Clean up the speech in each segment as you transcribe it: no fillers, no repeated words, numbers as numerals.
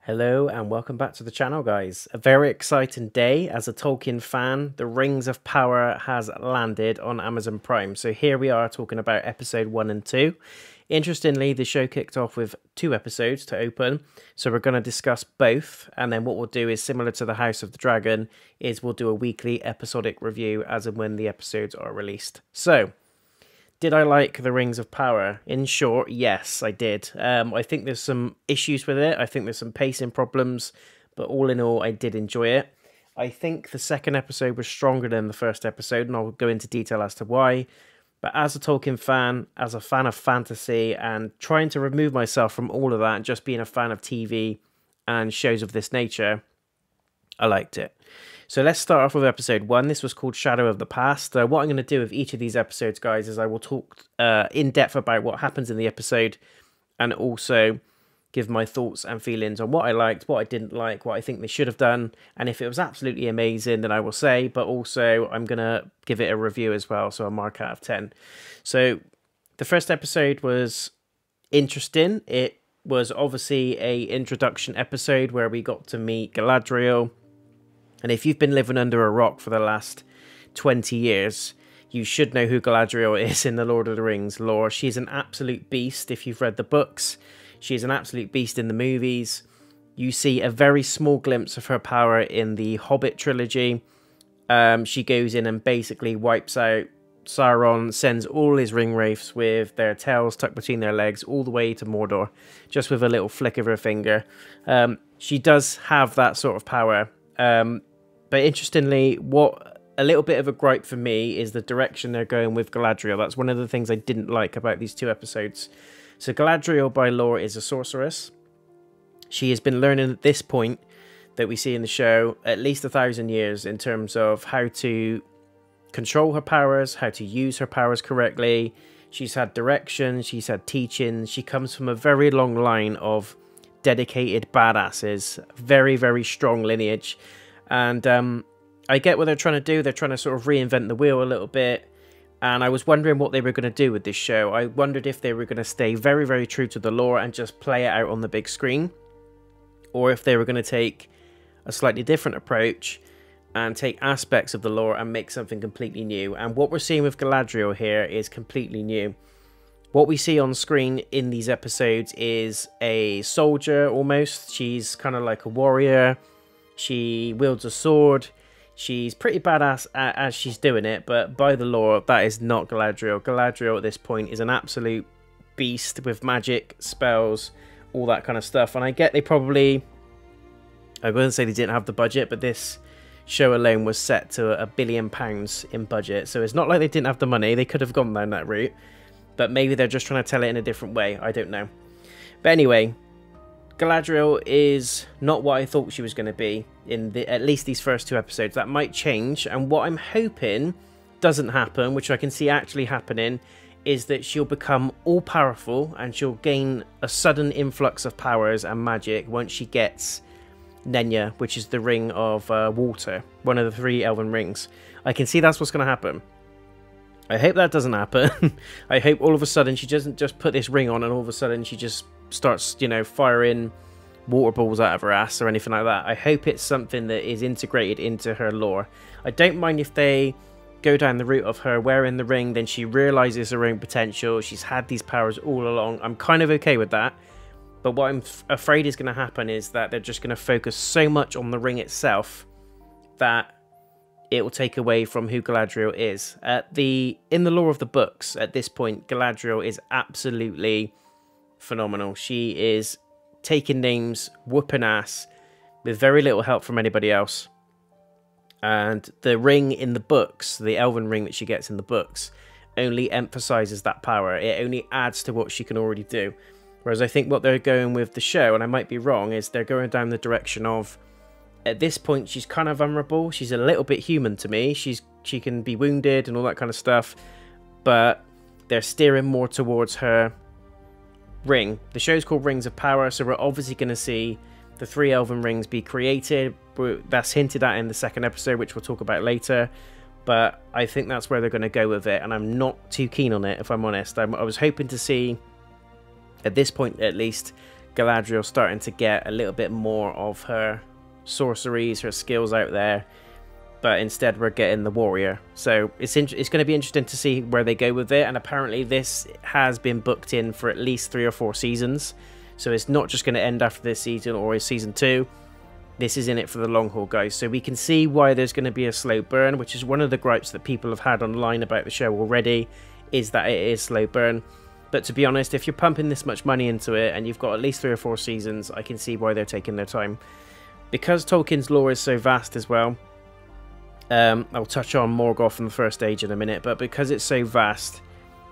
Hello and welcome back to the channel, guys. A very exciting day as a Tolkien fan. The Rings of Power has landed on Amazon Prime. So here we are talking about episode 1 and 2. Interestingly, the show kicked off with 2 episodes to open. So we're going to discuss both. And then what we'll do is similar to the House of the Dragon, is we'll do a weekly episodic review as and when the episodes are released. So, did I like The Rings of Power? In short, yes, I did. I think there's some issues with it. I think there's some pacing problems, but all in all, I did enjoy it. I think the second episode was stronger than the first episode, and I'll go into detail as to why. But as a Tolkien fan, as a fan of fantasy, and trying to remove myself from all of that, and just being a fan of TV and shows of this nature, I liked it. So let's start off with episode 1. This was called Shadow of the Past. What I'm going to do with each of these episodes, guys, is I will talk in depth about what happens in the episode and also give my thoughts and feelings on what I liked, what I didn't like, what I think they should have done. And if it was absolutely amazing, then I will say, but also I'm going to give it a review as well. So a mark out of 10. So the first episode was interesting. It was obviously a introduction episode where we got to meet Galadriel. And if you've been living under a rock for the last 20 years, you should know who Galadriel is in the Lord of the Rings lore. She's an absolute beast if you've read the books. She's an absolute beast in the movies. You see a very small glimpse of her power in the Hobbit trilogy. She goes in and basically wipes out Sauron, sends all his ringwraiths with their tails tucked between their legs all the way to Mordor, just with a little flick of her finger. She does have that sort of power. But interestingly, a little bit of a gripe for me is the direction they're going with Galadriel. That's one of the things I didn't like about these 2 episodes. So Galadriel by lore is a sorceress. She has been learning at this point that we see in the show at least 1,000 years in terms of how to control her powers, how to use her powers correctly. She's had direction, she's had teaching. She comes from a very long line of dedicated badasses, very, very strong lineage. And I get what they're trying to do. They're trying to sort of reinvent the wheel a little bit. And I was wondering what they were going to do with this show. I wondered if they were going to stay very, very true to the lore and just play it out on the big screen. Or if they were going to take a slightly different approach and take aspects of the lore and make something completely new. And what we're seeing with Galadriel here is completely new. What we see on screen in these episodes is a soldier almost. She's kind of like a warrior. She wields a sword. She's pretty badass as she's doing it, but by the lore, that is not Galadriel. Galadriel at this point is an absolute beast with magic, spells, all that kind of stuff. And I get they probably, I wouldn't say they didn't have the budget, but this show alone was set to £1 billion in budget. So it's not like they didn't have the money. They could have gone down that route, but maybe they're just trying to tell it in a different way. I don't know. But anyway, Galadriel is not what I thought she was going to be in at least these first 2 episodes. That might change, and what I'm hoping doesn't happen, which I can see actually happening, is that she'll become all-powerful and she'll gain a sudden influx of powers and magic once she gets Nenya, which is the ring of water, one of the 3 elven rings. I can see that's what's going to happen. I hope that doesn't happen. I hope all of a sudden she doesn't just put this ring on and all of a sudden she just starts, you know, firing water balls out of her ass or anything like that. I hope it's something that is integrated into her lore. I don't mind if they go down the route of her wearing the ring, then she realizes her own potential. She's had these powers all along. I'm kind of okay with that. But what I'm afraid is going to happen is that they're just going to focus so much on the ring itself that it will take away from who Galadriel is. In the lore of the books, at this point, Galadriel is absolutely phenomenal. She is taking names, whooping ass, with very little help from anybody else. And the ring in the books, the elven ring that she gets in the books, only emphasizes that power. It only adds to what she can already do. Whereas I think what they're going with the show, and I might be wrong, is they're going down the direction of, at this point, she's kind of vulnerable. She's a little bit human to me. She can be wounded and all that kind of stuff. But they're steering more towards her ring. The show's called Rings of Power, so we're obviously going to see the 3 elven rings be created. That's hinted at in the second episode, which we'll talk about later. But I think that's where they're going to go with it, and I'm not too keen on it, if I'm honest. I was hoping to see, at this point at least, Galadriel starting to get a little bit more of her sorceries, her skills out there, but instead we're getting the warrior. So it's going to be interesting to see where they go with it, and apparently this has been booked in for at least 3 or 4 seasons, so it's not just going to end after this season or season 2. This is in it for the long haul, guys. So we can see why there's going to be a slow burn, which is one of the gripes that people have had online about the show already, is that it is slow burn. But to be honest, if you're pumping this much money into it and you've got at least 3 or 4 seasons, I can see why they're taking their time. Because Tolkien's lore is so vast as well, I'll touch on Morgoth in the First Age in a minute, but because it's so vast,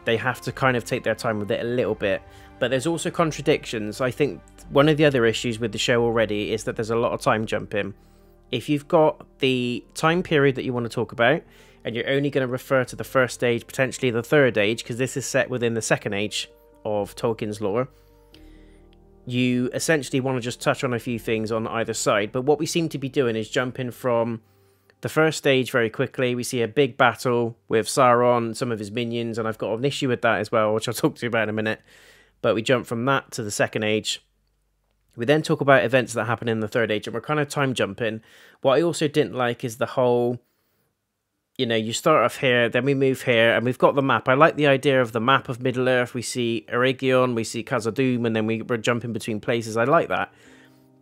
they have to kind of take their time with it a little bit. But there's also contradictions. I think one of the other issues with the show already is that there's a lot of time jumping. If you've got the time period that you want to talk about, and you're only going to refer to the First Age, potentially the Third Age, because this is set within the Second Age of Tolkien's lore, you essentially want to just touch on a few things on either side. But what we seem to be doing is jumping from the First Age very quickly. We see a big battle with Sauron, some of his minions, and I've got an issue with that as well, which I'll talk to you about in a minute. But we jump from that to the Second Age. We then talk about events that happen in the Third Age, and we're kind of time jumping. What I also didn't like is the whole, you know, you start off here, then we move here, and we've got the map. I like the idea of the map of Middle-earth. We see Eregion, we see Khazad-dûm, and then we're jumping between places. I like that.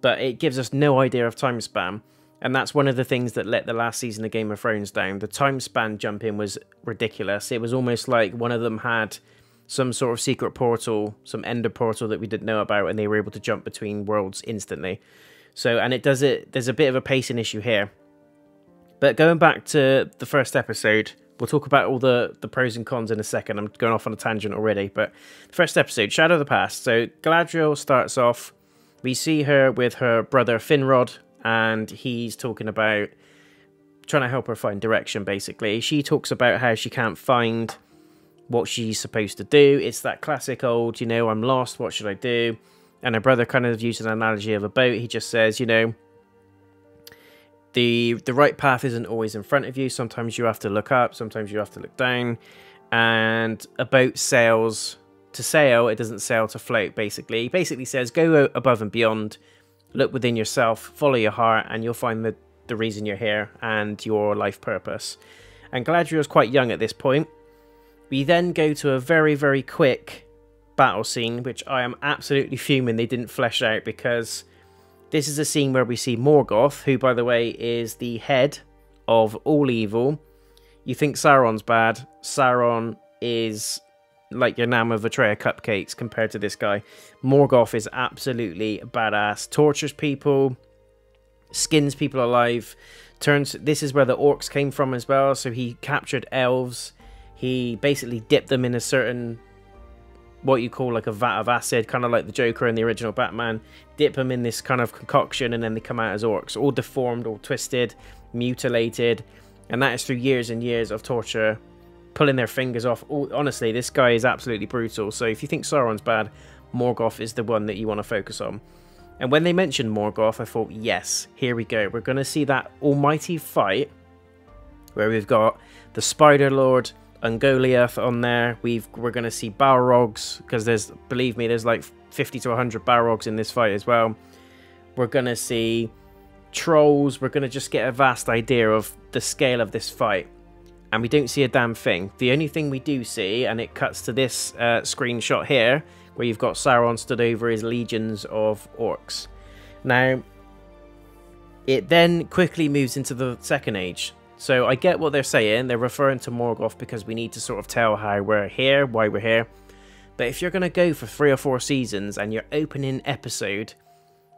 But it gives us no idea of time span. And that's one of the things that let the last season of Game of Thrones down. The time span jumping was ridiculous. It was almost like one of them had some sort of secret portal, some ender portal that we didn't know about, and they were able to jump between worlds instantly. So, and it does it, there's a bit of a pacing issue here. But going back to the first episode, we'll talk about all the pros and cons in a second. I'm going off on a tangent already, but the first episode, Shadow of the Past. So Galadriel starts off, we see her with her brother Finrod, and he's talking about trying to help her find direction, basically. She talks about how she can't find what she's supposed to do. It's that classic old, you know, I'm lost, what should I do? And her brother kind of uses an analogy of a boat. He just says, you know, the right path isn't always in front of you. Sometimes you have to look up, sometimes you have to look down. And a boat sails to sail, it doesn't sail to float, basically. He basically says, go above and beyond, look within yourself, follow your heart, and you'll find the reason you're here and your life purpose. And Galadriel's quite young at this point. We then go to a very, very quick battle scene, which I am absolutely fuming they didn't flesh out, because this is a scene where we see Morgoth, who, by the way, is the head of all evil. You think Sauron's bad. Sauron is like your Nama Vitrea cupcakes compared to this guy. Morgoth is absolutely badass. Tortures people, skins people alive. This is where the orcs came from as well. So he captured elves. He basically dipped them in a certain, what you call like a vat of acid, kind of like the Joker in the original Batman. Dip them in this kind of concoction, and then they come out as orcs, all deformed, all twisted, mutilated. And that is through years and years of torture, pulling their fingers off. Honestly, this guy is absolutely brutal. So if you think Sauron's bad, Morgoth is the one that you want to focus on. And when they mentioned Morgoth, I thought, yes, here we go. We're going to see that almighty fight where we've got the Spider Lord, Ungoliath on there. We're going to see Balrogs, because believe me, there's like 50 to 100 Balrogs in this fight as well. We're going to see trolls. We're going to just get a vast idea of the scale of this fight. And we don't see a damn thing. The only thing we do see, and it cuts to this screenshot here, where you've got Sauron stood over his legions of orcs. Now, it then quickly moves into the Second Age. So I get what they're saying. They're referring to Morgoth because we need to sort of tell how we're here, why we're here. But if you're going to go for 3 or 4 seasons and your opening episode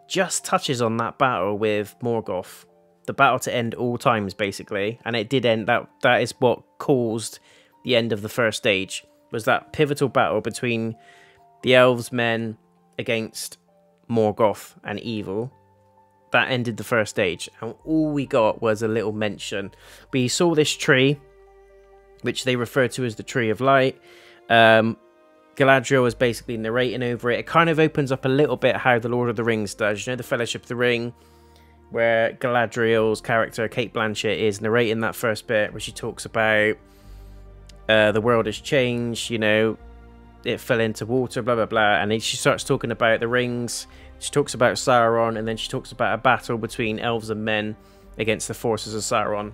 just touches on that battle with Morgoth, the battle to end all times, basically, and it did end, that is what caused the end of the First Age, was that pivotal battle between the elves men against Morgoth and evil. That ended the First Age, and all we got was a little mention. We saw this tree, which they refer to as the Tree of Light. Galadriel was basically narrating over it. It kind of opens up a little bit how the Lord of the Rings does. You know, the Fellowship of the Ring, where Galadriel's character, Cate Blanchett, is narrating that first bit, where she talks about the world has changed, you know, it fell into water, blah blah blah. And then she starts talking about the rings. She talks about Sauron, and then she talks about a battle between elves and men against the forces of Sauron.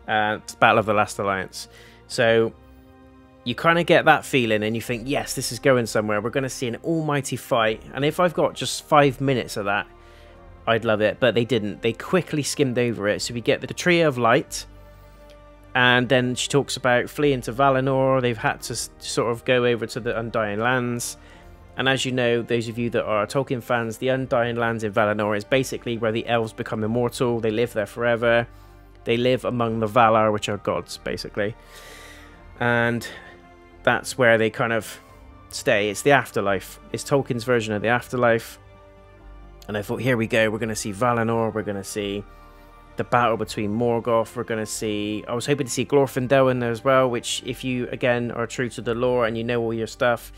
Battle of the Last Alliance. So you kind of get that feeling, and you think, yes, this is going somewhere. We're going to see an almighty fight. And if I've got just 5 minutes of that, I'd love it. But they didn't. They quickly skimmed over it. So we get the Tree of Light. And then she talks about fleeing to Valinor. They've had to sort of go over to the Undying Lands. And as you know, those of you that are Tolkien fans, the Undying Lands in Valinor is basically where the elves become immortal. They live there forever. They live among the Valar, which are gods, basically. And that's where they kind of stay. It's the afterlife. It's Tolkien's version of the afterlife. And I thought, here we go. We're going to see Valinor. We're going to see the battle between Morgoth. We're going to see... I was hoping to see Glorfindel in there as well, which if you, again, are true to the lore and you know all your stuff,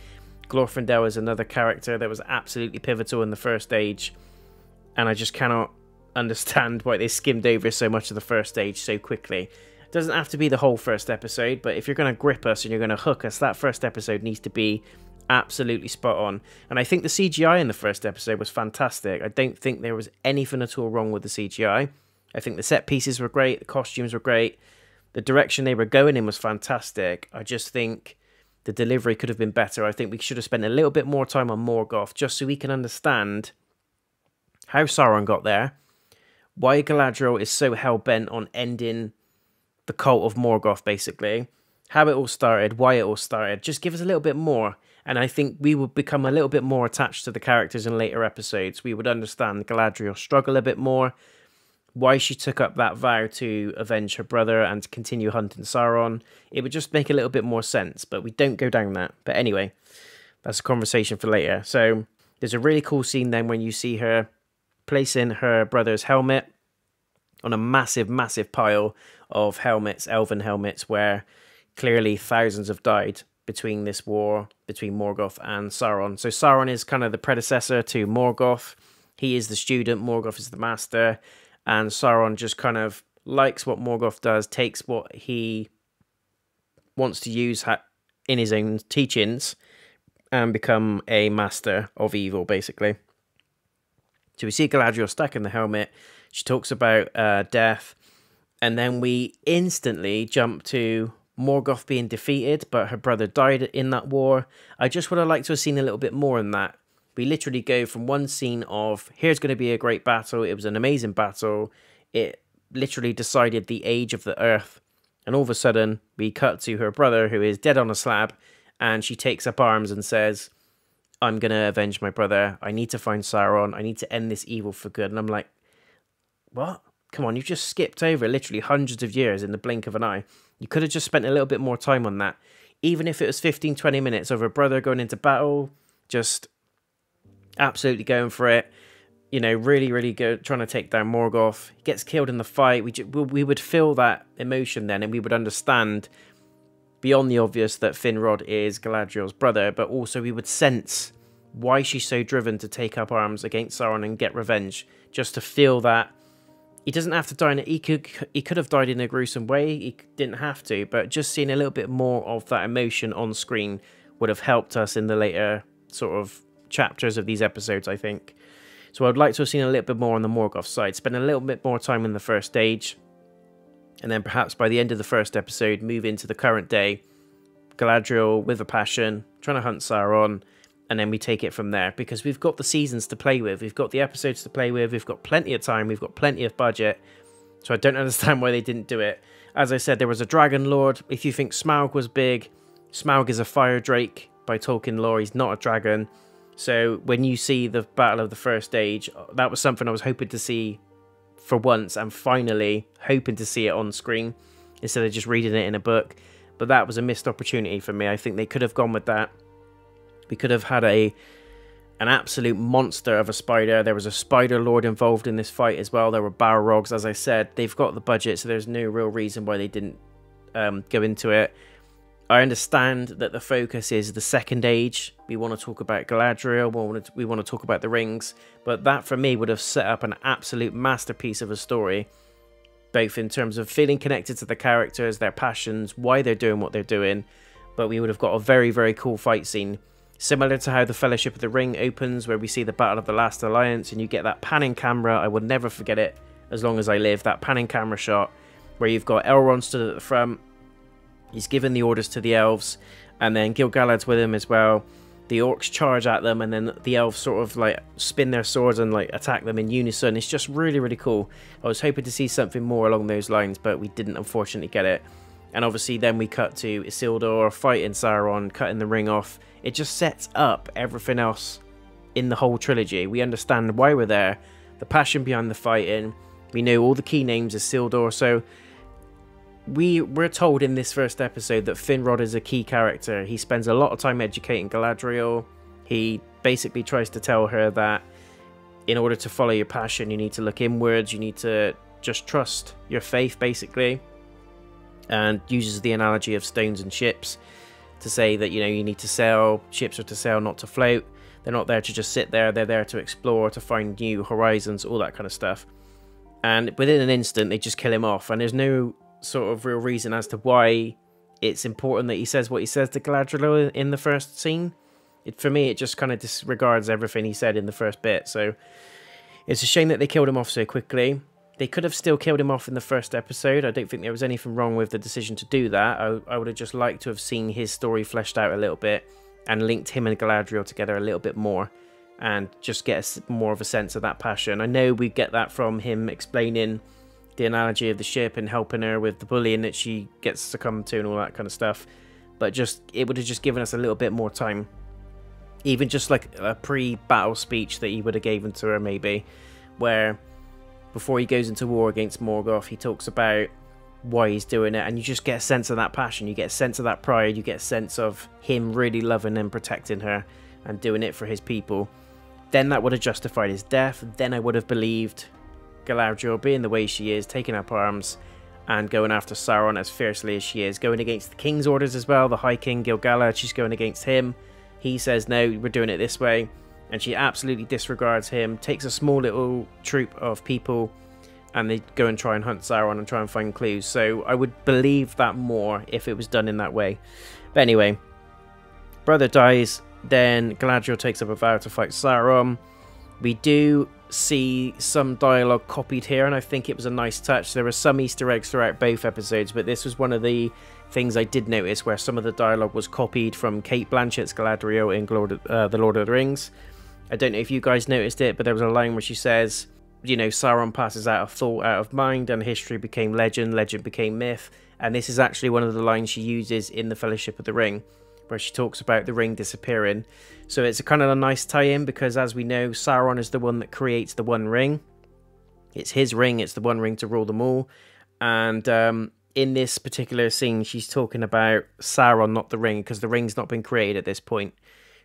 Glorfindel is another character that was absolutely pivotal in the First Age. And I just cannot understand why they skimmed over so much of the First Age so quickly. It doesn't have to be the whole first episode, but if you're going to grip us and you're going to hook us, that first episode needs to be absolutely spot on. And I think the CGI in the first episode was fantastic. I don't think there was anything at all wrong with the CGI. I think the set pieces were great, the costumes were great, the direction they were going in was fantastic. I just think the delivery could have been better. I think we should have spent a little bit more time on Morgoth, just so we can understand how Sauron got there, why Galadriel is so hell-bent on ending the cult of Morgoth, basically, how it all started, why it all started. Just give us a little bit more, and I think we would become a little bit more attached to the characters in later episodes. We would understand Galadriel's struggle a bit more, why she took up that vow to avenge her brother and to continue hunting Sauron. It would just make a little bit more sense, but we don't go down that. But anyway, that's a conversation for later. So there's a really cool scene then when you see her placing her brother's helmet on a massive, massive pile of helmets, elven helmets, where clearly thousands have died between this war between Morgoth and Sauron. So Sauron is kind of the predecessor to Morgoth. He is the student, Morgoth is the master, and Sauron just kind of likes what Morgoth does, takes what he wants to use in his own teachings, and become a master of evil, basically. So we see Galadriel stuck in the helmet. She talks about death, and then we instantly jump to Morgoth being defeated, but her brother died in that war. I just would have liked to have seen a little bit more in that. We literally go from one scene of, here's going to be a great battle, it was an amazing battle, it literally decided the age of the earth, and all of a sudden, we cut to her brother, who is dead on a slab, and she takes up arms and says, I'm going to avenge my brother, I need to find Sauron, I need to end this evil for good. And I'm like, what? Come on, you've just skipped over literally hundreds of years in the blink of an eye. You could have just spent a little bit more time on that. Even if it was 15-20 minutes of her brother going into battle, just absolutely going for it. You know, really, really trying to take down Morgoth. He gets killed in the fight. We would feel that emotion then, and we would understand beyond the obvious that Finrod is Galadriel's brother, but also we would sense why she's so driven to take up arms against Sauron and get revenge. Just to feel that he doesn't have to die he could have died in a gruesome way. He didn't have to, but just seeing a little bit more of that emotion on screen would have helped us in the later sort of chapters of these episodes, I think. So I'd like to have seen a little bit more on the Morgoth side, spend a little bit more time in the First Age, and then perhaps by the end of the first episode move into the current day, Galadriel with a passion, trying to hunt Sauron, and then we take it from there, because we've got the seasons to play with, we've got the episodes to play with, we've got plenty of time, we've got plenty of budget, so I don't understand why they didn't do it. As I said, there was a Dragon Lord. If you think Smaug was big, Smaug is a fire drake by Tolkien lore, he's not a dragon. So when you see the Battle of the First Age, that was something I was hoping to see for once, and finally hoping to see it on screen instead of just reading it in a book. But that was a missed opportunity for me. I think they could have gone with that. We could have had an absolute monster of a spider. There was a spider lord involved in this fight as well. There were Balrogs, as I said. They've got the budget, so there's no real reason why they didn't go into it. I understand that the focus is the Second Age. We want to talk about Galadriel, we want to talk about the rings, but that for me would have set up an absolute masterpiece of a story, both in terms of feeling connected to the characters, their passions, why they're doing what they're doing, but we would have got a very, very cool fight scene. Similar to how the Fellowship of the Ring opens, where we see the Battle of the Last Alliance, and you get that panning camera. I will never forget it as long as I live. That panning camera shot where you've got Elrond stood at the front. He's given the orders to the elves, and then Gil-galad's with him as well. The orcs charge at them, and then the elves sort of like spin their swords and like attack them in unison. It's just really, really cool. I was hoping to see something more along those lines, but we didn't unfortunately get it. And obviously then we cut to Isildur fighting Sauron, cutting the ring off. It just sets up everything else in the whole trilogy. We understand why we're there, the passion behind the fighting. We know all the key names of Isildur, so we're told in this first episode that Finrod is a key character. He spends a lot of time educating Galadriel. He basically tries to tell her that in order to follow your passion, you need to look inwards, you need to just trust your faith, basically. And uses the analogy of stones and ships to say that, you know, you need to sail. Ships are to sail, not to float. They're not there to just sit there. They're there to explore, to find new horizons, all that kind of stuff. And within an instant, they just kill him off. And there's no sort of real reason as to why it's important that he says what he says to Galadriel in the first scene. For me, it just kind of disregards everything he said in the first bit. So it's a shame that they killed him off so quickly. They could have still killed him off in the first episode. I don't think there was anything wrong with the decision to do that. I would have just liked to have seen his story fleshed out a little bit and linked him and Galadriel together a little bit more and just get more of a sense of that passion. I know we get that from him explaining the analogy of the ship and helping her with the bullying that she gets succumbed to and all that kind of stuff. But just it would have just given us a little bit more time. Even just like a pre-battle speech that he would have given to her maybe, where before he goes into war against Morgoth, he talks about why he's doing it, and you just get a sense of that passion, you get a sense of that pride, you get a sense of him really loving and protecting her and doing it for his people. Then that would have justified his death. Then I would have believed Galadriel being the way she is, taking up arms and going after Sauron as fiercely as she is, going against the king's orders as well. The High King Gil-galad, she's going against him. He says, no, we're doing it this way. And she absolutely disregards him, takes a small little troop of people, and they go and try and hunt Sauron and try and find clues. So I would believe that more if it was done in that way. But anyway, brother dies, then Galadriel takes up a vow to fight Sauron. We do see some dialogue copied here, and I think it was a nice touch. There were some Easter eggs throughout both episodes, but this was one of the things I did notice where some of the dialogue was copied from Cate Blanchett's Galadriel in The Lord of the Rings. I don't know if you guys noticed it, but there was a line where she says, you know, Sauron passes out of thought, out of mind, and history became legend, legend became myth. And this is actually one of the lines she uses in the Fellowship of the Ring, where she talks about the ring disappearing. So it's a kind of a nice tie-in, because as we know, Sauron is the one that creates the One Ring. It's his ring, it's the One Ring to rule them all. And in this particular scene, she's talking about Sauron, not the ring, because the ring's not been created at this point.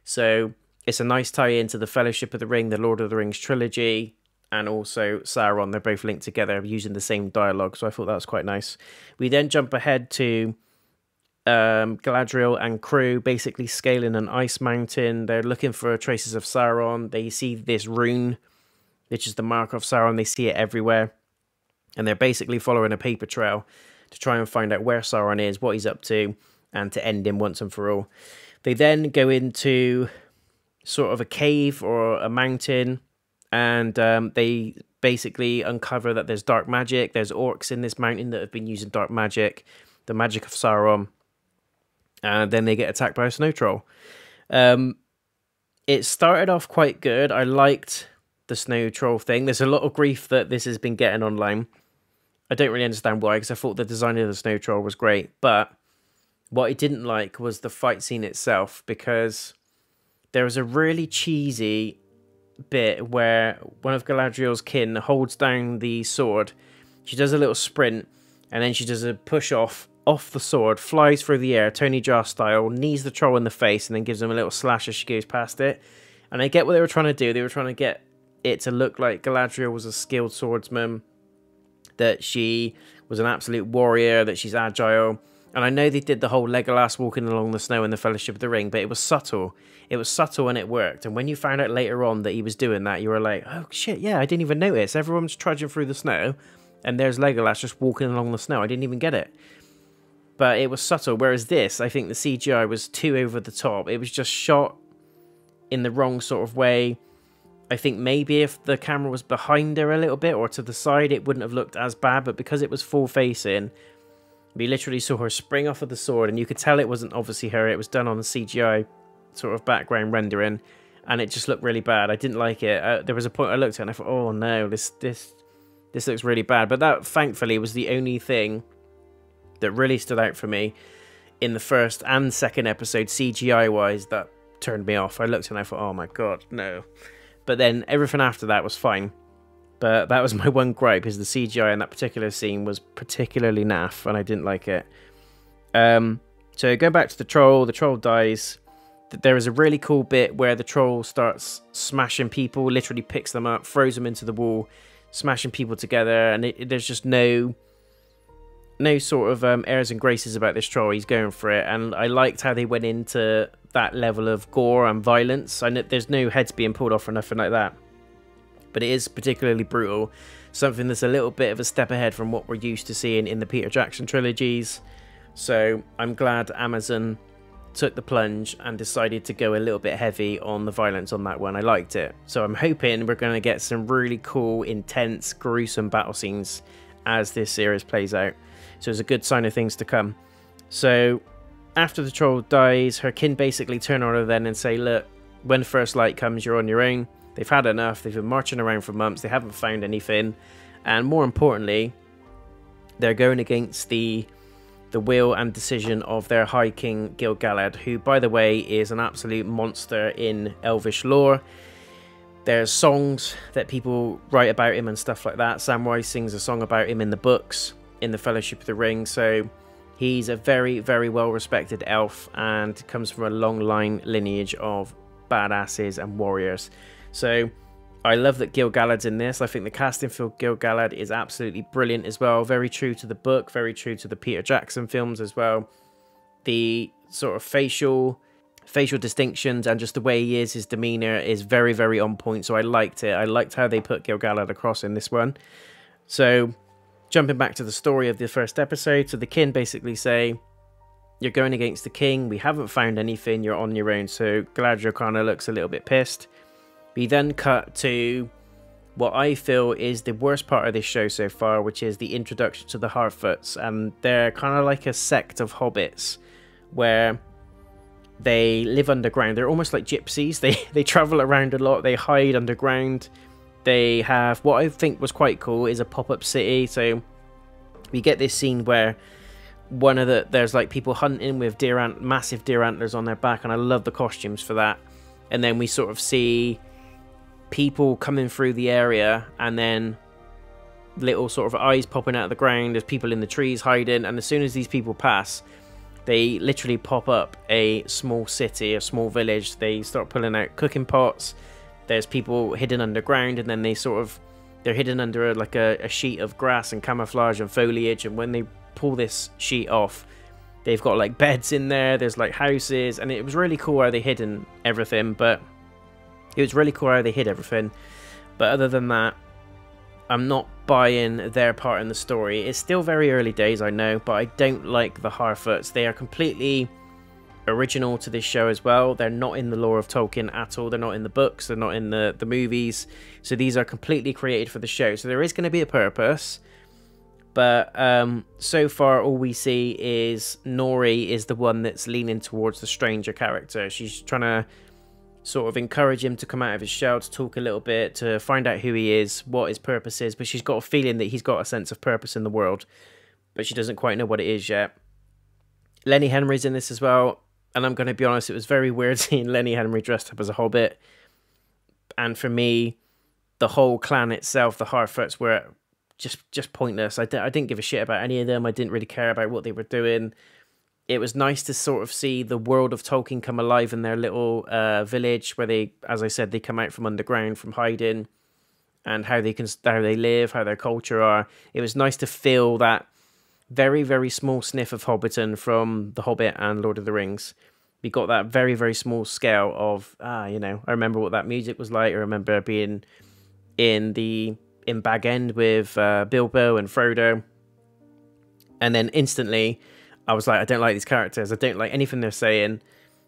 So it's a nice tie-in to the Fellowship of the Ring, the Lord of the Rings trilogy, and also Sauron. They're both linked together using the same dialogue, so I thought that was quite nice. We then jump ahead to Galadriel and crew basically scaling an ice mountain. They're looking for traces of Sauron. They see this rune, which is the mark of Sauron. They see it everywhere, and they're basically following a paper trail to try and find out where Sauron is, what he's up to, and to end him once and for all. They then go into sort of a cave or a mountain, and they basically uncover that there's dark magic. There's orcs in this mountain that have been using dark magic, the magic of Sauron. And then they get attacked by a snow troll. It started off quite good. I liked the snow troll thing. There's a lot of grief that this has been getting online. I don't really understand why, because I thought the design of the snow troll was great. But what I didn't like was the fight scene itself, because there was a really cheesy bit where one of Galadriel's kin holds down the sword. She does a little sprint, and then she does a push off the sword, flies through the air, Tony Jaa style, knees the troll in the face, and then gives him a little slash as she goes past it. And I get what they were trying to do. They were trying to get it to look like Galadriel was a skilled swordsman, that she was an absolute warrior, that she's agile. And I know they did the whole Legolas walking along the snow in the Fellowship of the Ring, but it was subtle. It was subtle and it worked. And when you found out later on that he was doing that, you were like, oh shit, yeah, I didn't even notice. Everyone's trudging through the snow, and there's Legolas just walking along the snow. I didn't even get it. but it was subtle. Whereas this, I think the CGI was too over the top. It was just shot in the wrong sort of way. I think maybe if the camera was behind her a little bit or to the side, it wouldn't have looked as bad. But because it was full facing, we literally saw her spring off of the sword, and you could tell it wasn't obviously her. It was done on the CGI sort of background rendering, and it just looked really bad. I didn't like it. There was a point I looked at and I thought, oh no, this looks really bad. But that, thankfully, was the only thing that really stood out for me in the first and second episode, CGI-wise, that turned me off. I looked and I thought, oh my god, no. But then everything after that was fine. But that was my one gripe, is the CGI in that particular scene was particularly naff, and I didn't like it. So go back to the troll dies. There is a really cool bit where the troll starts smashing people, literally picks them up, throws them into the wall, smashing people together, and there's just no sort of airs and graces about this troll. He's going for it, and I liked how they went into that level of gore and violence. I know there's no heads being pulled off or nothing like that, but it is particularly brutal, something that's a little bit of a step ahead from what we're used to seeing in the Peter Jackson trilogies. So I'm glad Amazon took the plunge and decided to go a little bit heavy on the violence on that one. I liked it. So I'm hoping we're going to get some really cool, intense, gruesome battle scenes as this series plays out. So it's a good sign of things to come. So after the troll dies, her kin basically turn on her then and say, look, when first light comes, you're on your own. They've had enough. They've been marching around for months. They haven't found anything. And more importantly, they're going against the will and decision of their High King Gil-galad, who, by the way, is an absolute monster in Elvish lore. There's songs that people write about him and stuff like that. Samwise sings a song about him in the books, in the Fellowship of the Ring. So he's a very, very well-respected elf and comes from a long lineage of badasses and warriors. So I love that Gil-galad's in this. I think the casting for Gil-galad is absolutely brilliant as well. Very true to the book, very true to the Peter Jackson films as well. The sort of facial distinctions and just the way he is, his demeanor is very, very on point. So I liked it. I liked how they put Gil-galad across in this one. So jumping back to the story of the first episode, so the kin basically say, you're going against the king. We haven't found anything. You're on your own. So Galadriel kind of looks a little bit pissed. We then cut to what I feel is the worst part of this show so far, which is the introduction to the Harfoots. And they're kind of like a sect of hobbits where they live underground. They're almost like gypsies. They travel around a lot. They hide underground. They have, what I think was quite cool, is a pop-up city. So we get this scene where there's like people hunting with massive deer antlers on their back, and I love the costumes for that. And then we sort of see people coming through the area, and then little sort of eyes popping out of the ground. There's people in the trees hiding, and as soon as these people pass, they literally pop up a small city, a small village. They start pulling out cooking pots. There's people hidden underground, and then they're hidden under a sheet of grass and camouflage and foliage. And when they pull this sheet off, they've got like beds in there. There's like houses, and it was really cool how they hid everything. But other than that, I'm not buying their part in the story. It's still very early days, I know, but I don't like the Harfoots. They are completely original to this show as well. They're not in the lore of Tolkien at all. They're not in the books. They're not in the movies. So these are completely created for the show. So there is going to be a purpose. But so far, all we see is Nori is the one that's leaning towards the stranger character. She's trying to sort of encourage him to come out of his shell, to talk a little bit, to find out who he is, what his purpose is. But she's got a feeling that he's got a sense of purpose in the world, but she doesn't quite know what it is yet. Lenny Henry's in this as well. And I'm going to be honest, it was very weird seeing Lenny Henry dressed up as a hobbit. And for me, the whole clan itself, the Harfoots, were just pointless. I didn't give a shit about any of them. I didn't really care about what they were doing. It was nice to sort of see the world of Tolkien come alive in their little village where they, as I said, they come out from underground, from hiding, and how they live, how their culture are. It was nice to feel that very, very small sniff of Hobbiton from The Hobbit and Lord of the Rings. We got that very, very small scale of, I remember what that music was like. I remember being in Bag End with Bilbo and Frodo. And then instantly, I was like, I don't like these characters. I don't like anything they're saying.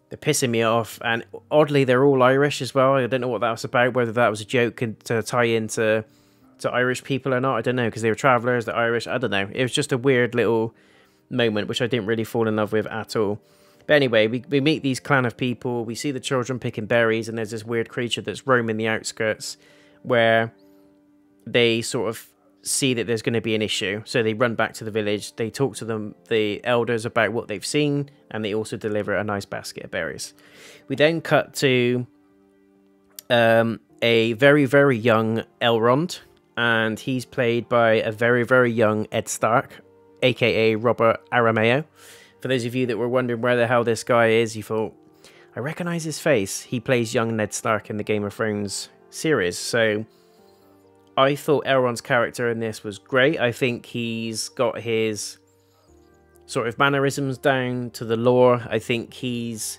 They're pissing me off. And oddly, they're all Irish as well. I don't know what that was about, whether that was a joke to tie into Irish people or not. I don't know, because they were travellers, they're Irish. I don't know. It was just a weird little moment, which I didn't really fall in love with at all. But anyway, we meet these clan of people. We see the children picking berries, and there's this weird creature that's roaming the outskirts where they sort of see that there's going to be an issue. So they run back to the village. They talk to them, the elders, about what they've seen, and they also deliver a nice basket of berries. We then cut to a very, very young Elrond, and he's played by a very, very young Ed Stark, aka Robert Aramayo. For those of you that were wondering where the hell this guy is, you thought, I recognise his face. He plays young Ned Stark in the Game of Thrones series. So I thought Elrond's character in this was great. I think he's got his sort of mannerisms down to the lore. I think he's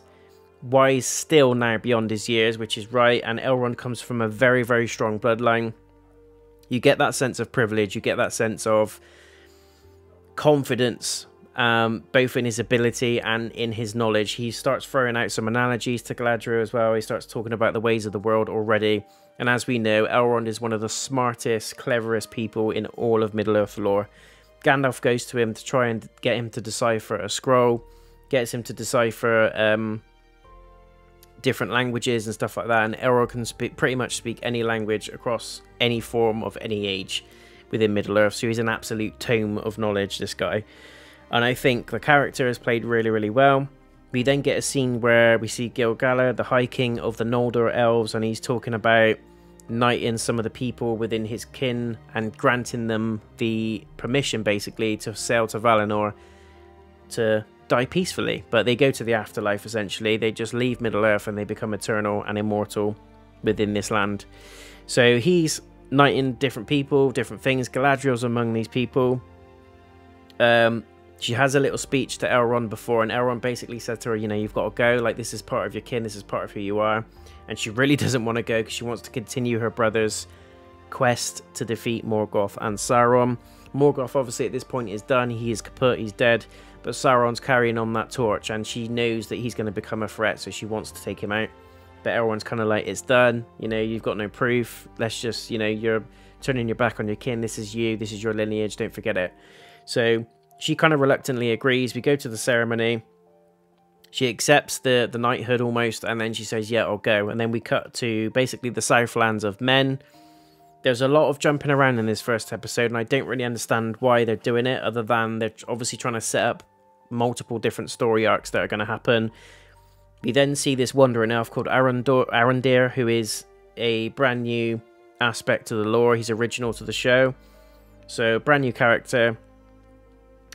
wise still now beyond his years, which is right. And Elrond comes from a very, very strong bloodline. You get that sense of privilege. You get that sense of confidence, both in his ability and in his knowledge. He starts throwing out some analogies to Galadriel as well. He starts talking about the ways of the world already. And as we know, Elrond is one of the smartest, cleverest people in all of Middle-earth lore. Gandalf goes to him to try and get him to decipher a scroll, gets him to decipher different languages and stuff like that. And Elrond can pretty much speak any language across any form of any age within Middle-earth. So he's an absolute tome of knowledge, this guy. And I think the character is played really, really well. We then get a scene where we see Gil-galad, the High King of the Noldor Elves, and he's talking about knighting some of the people within his kin and granting them the permission, basically, to sail to Valinor to die peacefully. But they go to the afterlife, essentially. They just leave Middle-earth and they become eternal and immortal within this land. So he's knighting different people, different things. Galadriel's among these people. She has a little speech to Elrond before, and Elrond basically said to her, you know, you've got to go, like, this is part of your kin, this is part of who you are. And she really doesn't want to go because she wants to continue her brother's quest to defeat Morgoth and Sauron. Morgoth, obviously, at this point is done. He is kaput, he's dead. But Sauron's carrying on that torch, and she knows that he's going to become a threat, so she wants to take him out. But Elrond's kind of like, it's done, you know, you've got no proof. Let's just, you know, you're turning your back on your kin. This is you, this is your lineage, don't forget it. So she kind of reluctantly agrees. We go to the ceremony. She accepts the knighthood almost, and then she says, yeah, I'll go. And then we cut to basically the Southlands of Men. There's a lot of jumping around in this first episode, and I don't really understand why they're doing it, other than they're obviously trying to set up multiple different story arcs that are going to happen. We then see this wandering elf called Arondir, who is a brand new aspect to the lore. He's original to the show. So, brand new character.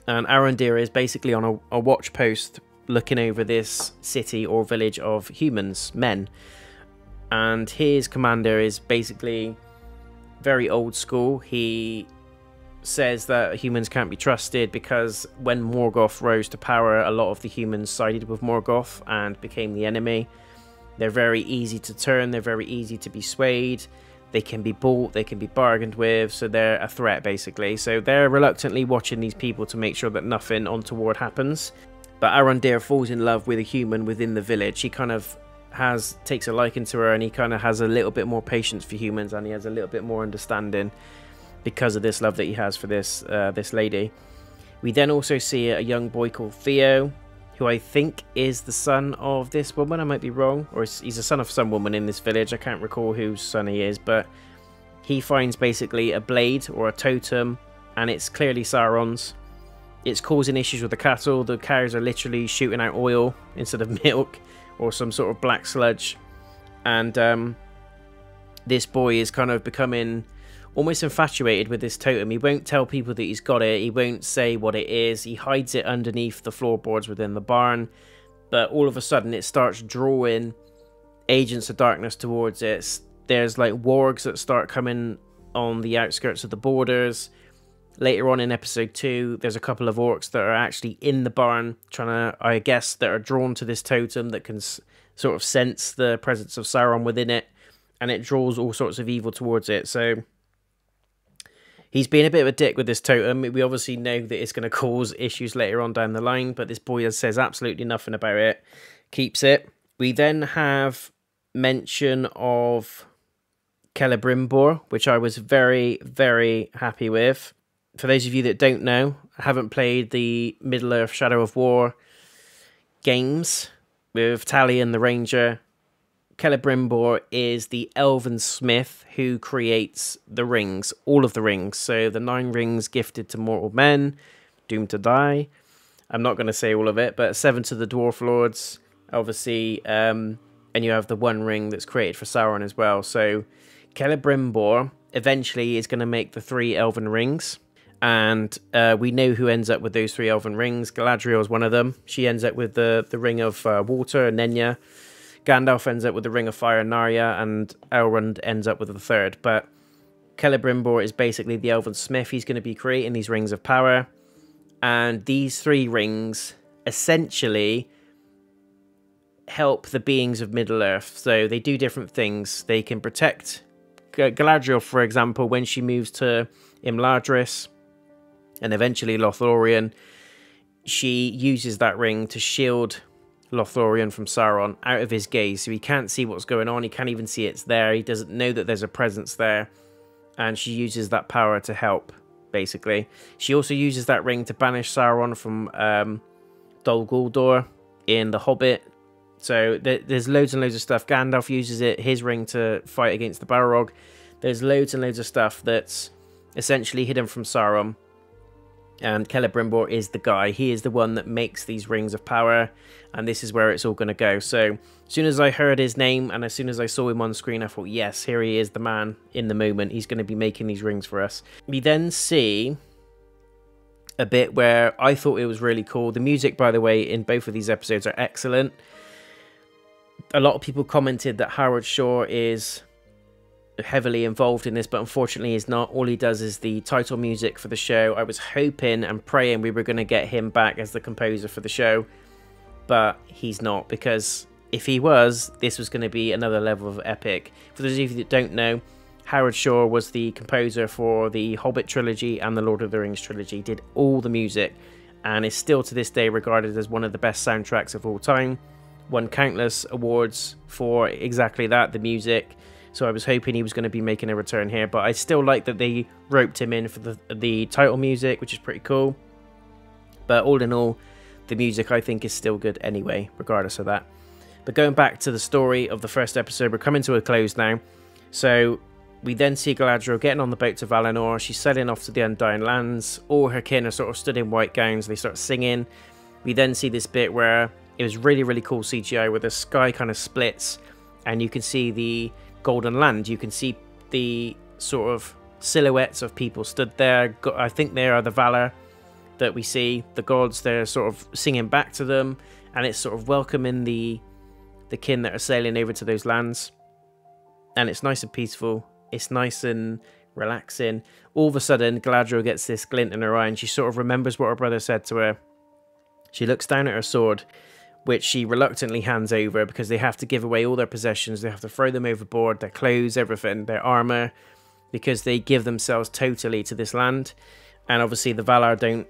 And Arondir is basically on a watch post looking over this city or village of humans, men. And his commander is basically very old school. He says that humans can't be trusted because when Morgoth rose to power, a lot of the humans sided with Morgoth and became the enemy. They're very easy to turn, they're very easy to be swayed. They can be bought, they can be bargained with, so they're a threat, basically. So they're reluctantly watching these people to make sure that nothing untoward happens. But Arondir falls in love with a human within the village. He kind of takes a liking to her, and he kind of has a little bit more patience for humans, and he has a little bit more understanding because of this love that he has for this lady. We then also see a young boy called Theo, who I think is the son of this woman. I might be wrong, or he's a son of some woman in this village. I can't recall whose son he is, but he finds basically a blade or a totem, and it's clearly Sauron's. It's causing issues with the cattle. The cows are literally shooting out oil instead of milk or some sort of black sludge. And this boy is kind of becoming almost infatuated with this totem. He won't tell people that he's got it. He won't say what it is. He hides it underneath the floorboards within the barn. But all of a sudden it starts drawing agents of darkness towards it. There's like wargs that start coming on the outskirts of the borders. Later on in episode 2, there's a couple of orcs that are actually in the barn trying to, I guess, that are drawn to this totem that can sort of sense the presence of Sauron within it. And it draws all sorts of evil towards it. So He's been a bit of a dick with this totem. We obviously know that it's going to cause issues later on down the line, but this boy says absolutely nothing about it. Keeps it. We then have mention of Celebrimbor, which I was very, very happy with. For those of you that don't know, I haven't played the Middle-earth Shadow of War games with Talion the Ranger. Celebrimbor is the elven smith who creates the rings, all of the rings. So the 9 rings gifted to mortal men, doomed to die. I'm not going to say all of it, but 7 to the dwarf lords, obviously. And you have the 1 ring that's created for Sauron as well. So Celebrimbor eventually is going to make the 3 elven rings. And we know who ends up with those 3 elven rings. Galadriel is one of them. She ends up with the ring of water, Nenya. Gandalf ends up with the ring of fire, Narya, and Elrond ends up with the 3rd. But Celebrimbor is basically the elven smith. He's going to be creating these rings of power. And these 3 rings essentially help the beings of Middle-earth. So they do different things. They can protect Galadriel, for example, when she moves to Imladris and eventually Lothlorien. She uses that ring to shield Lothlorien from Sauron out of his gaze, so he can't see what's going on. He can't even see it's there. He doesn't know that there's a presence there, and she uses that power to help, basically. She also uses that ring to banish Sauron from Dol Guldur in The Hobbit. So there's loads and loads of stuff. Gandalf uses his ring to fight against the Balrog. There's loads and loads of stuff that's essentially hidden from Sauron. And Celebrimbor is the guy. He is the one that makes these rings of power. And this is where it's all going to go. So as soon as I heard his name and as soon as I saw him on screen, I thought, yes, here he is, the man in the moment. He's going to be making these rings for us. We then see a bit where I thought it was really cool. The music, by the way, in both of these episodes are excellent. A lot of people commented that Howard Shore is heavily involved in this, but unfortunately he's not. All he does is the title music for the show. I was hoping and praying we were going to get him back as the composer for the show, but he's not, because if he was, this was going to be another level of epic. For those of you that don't know, Howard Shore was the composer for the Hobbit trilogy and the Lord of the Rings trilogy, did all the music, and is still to this day regarded as one of the best soundtracks of all time. Won countless awards for exactly that, the music. So I was hoping he was going to be making a return here, but I still like that they roped him in for the title music, which is pretty cool. But all in all, the music I think is still good anyway, regardless of that. But going back to the story of the first episode, we're coming to a close now. So we then see Galadriel getting on the boat to Valinor. She's sailing off to the Undying Lands. All her kin are sort of stood in white gowns. They start singing. We then see this bit where it was really, really cool CGI, where the sky kind of splits and you can see the Golden Land. You can see the sort of silhouettes of people stood there. I think they are the Valar that we see. The gods, they're sort of singing back to them, and it's sort of welcoming the kin that are sailing over to those lands. And it's nice and peaceful. It's nice and relaxing. All of a sudden, Galadriel gets this glint in her eye, and she sort of remembers what her brother said to her. She looks down at her sword, which she reluctantly hands over because they have to give away all their possessions. They have to throw them overboard, their clothes, everything, their armor, because they give themselves totally to this land. And obviously the Valar don't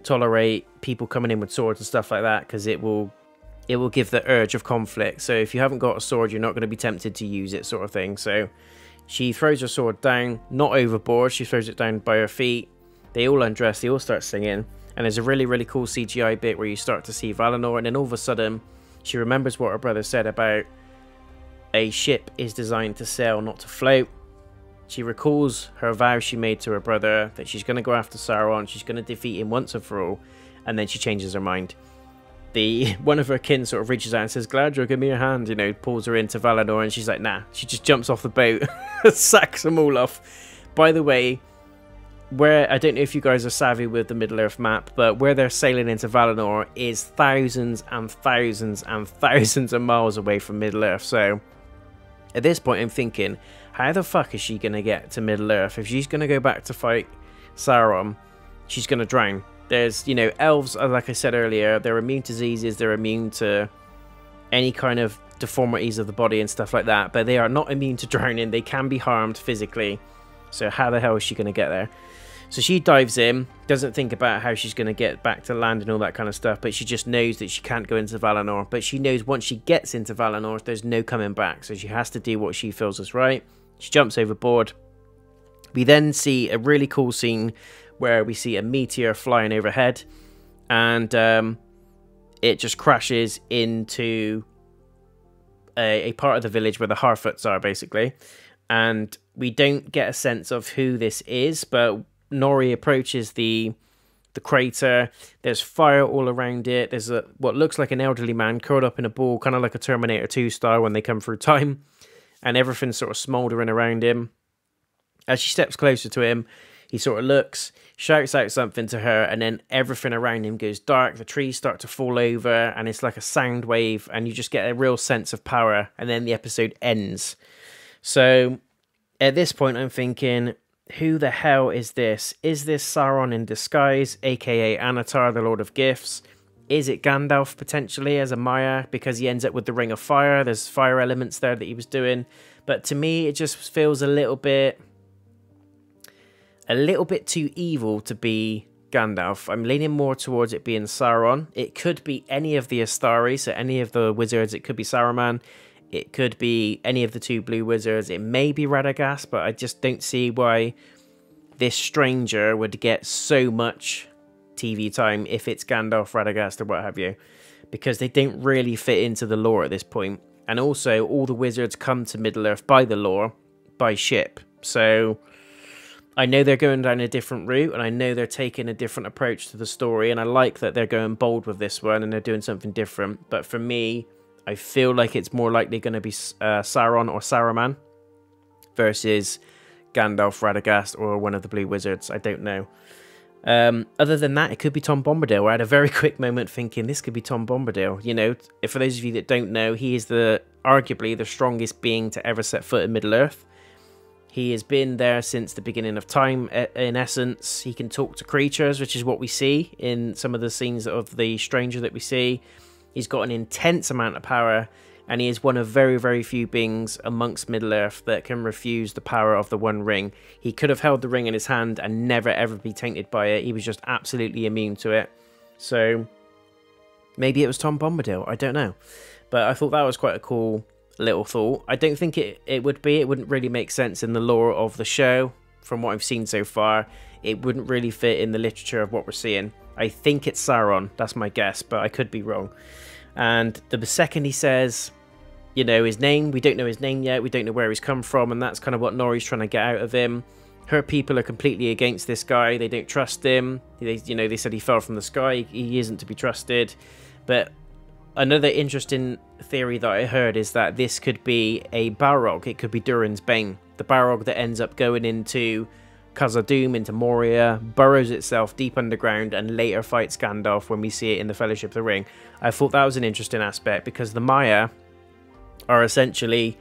tolerate people coming in with swords and stuff like that, because it will give the urge of conflict. So if you haven't got a sword, you're not going to be tempted to use it, sort of thing. So she throws her sword down, not overboard, she throws it down by her feet. They all undress, they all start singing. And there's a really, really cool CGI bit where you start to see Valinor, and then all of a sudden, she remembers what her brother said about a ship is designed to sail, not to float. She recalls her vow she made to her brother that she's going to go after Sauron, she's going to defeat him once and for all, and then she changes her mind. One of her kin sort of reaches out and says, Galadriel, give me your hand, you know, pulls her into Valinor, and she's like, nah. She just jumps off the boat, sacks them all off. By the way, where, I don't know if you guys are savvy with the Middle-earth map, but where they're sailing into Valinor is thousands and thousands and thousands of miles away from Middle-earth. So at this point I'm thinking, how the fuck is she going to get to Middle-earth? If she's going to go back to fight Sauron, she's going to drown. There's, you know, elves, like I said earlier, they're immune to diseases, they're immune to any kind of deformities of the body and stuff like that, but they are not immune to drowning. They can be harmed physically. So how the hell is she going to get there? So she dives in, doesn't think about how she's going to get back to land and all that kind of stuff, but she just knows that she can't go into Valinor. But she knows once she gets into Valinor, there's no coming back. So she has to do what she feels is right. She jumps overboard. We then see a really cool scene where we see a meteor flying overhead, and it just crashes into a part of the village where the Harfoots are, basically. And we don't get a sense of who this is, but Nori approaches the crater. There's fire all around it. There's what looks like an elderly man curled up in a ball, kind of like a Terminator 2 style when they come through time, and everything's sort of smouldering around him. As she steps closer to him, he sort of looks, shouts out something to her, and then everything around him goes dark. The trees start to fall over, and it's like a sound wave, and you just get a real sense of power, and then the episode ends. So at this point, I'm thinking, who the hell is this? Is this Sauron in disguise, aka Anatar, the Lord of Gifts? Is it Gandalf potentially as a Maya, because he ends up with the Ring of Fire? There's fire elements there that he was doing. But to me, it just feels a little bit too evil to be Gandalf. I'm leaning more towards it being Sauron. It could be any of the Astari, so any of the wizards. It could be Saruman. It could be any of the two blue wizards. It may be Radagast, but I just don't see why this stranger would get so much TV time if it's Gandalf, Radagast, or what have you, because they don't really fit into the lore at this point. And also, all the wizards come to Middle-earth by the lore, by ship. So I know they're going down a different route, and I know they're taking a different approach to the story, and I like that they're going bold with this one, and they're doing something different. But for me, I feel like it's more likely going to be Sauron or Saruman versus Gandalf, Radagast, or one of the blue wizards. I don't know. Other than that, it could be Tom Bombadil. I had a very quick moment thinking this could be Tom Bombadil. You know, for those of you that don't know, he is arguably the strongest being to ever set foot in Middle-earth. He has been there since the beginning of time, in essence. He can talk to creatures, which is what we see in some of the scenes of the stranger that we see. He's got an intense amount of power, and he is one of very, very few beings amongst Middle-earth that can refuse the power of the One Ring. He could have held the ring in his hand and never, ever be tainted by it. He was just absolutely immune to it. So maybe it was Tom Bombadil. I don't know. But I thought that was quite a cool little thought. I don't think it would be. It wouldn't really make sense in the lore of the show. From what I've seen so far, it wouldn't really fit in the literature of what we're seeing. I think it's Sauron. That's my guess, but I could be wrong. And the second he says, you know, his name, we don't know his name yet. We don't know where he's come from, and that's kind of what Nori's trying to get out of him. Her people are completely against this guy. They don't trust him. They said he fell from the sky. He isn't to be trusted. But another interesting theory that I heard is that this could be a Balrog. It could be Durin's Bane. The Balrog that ends up going into Khazad-dûm, into Moria, burrows itself deep underground, and later fights Gandalf when we see it in the Fellowship of the Ring. I thought that was an interesting aspect, because the Maya are essentially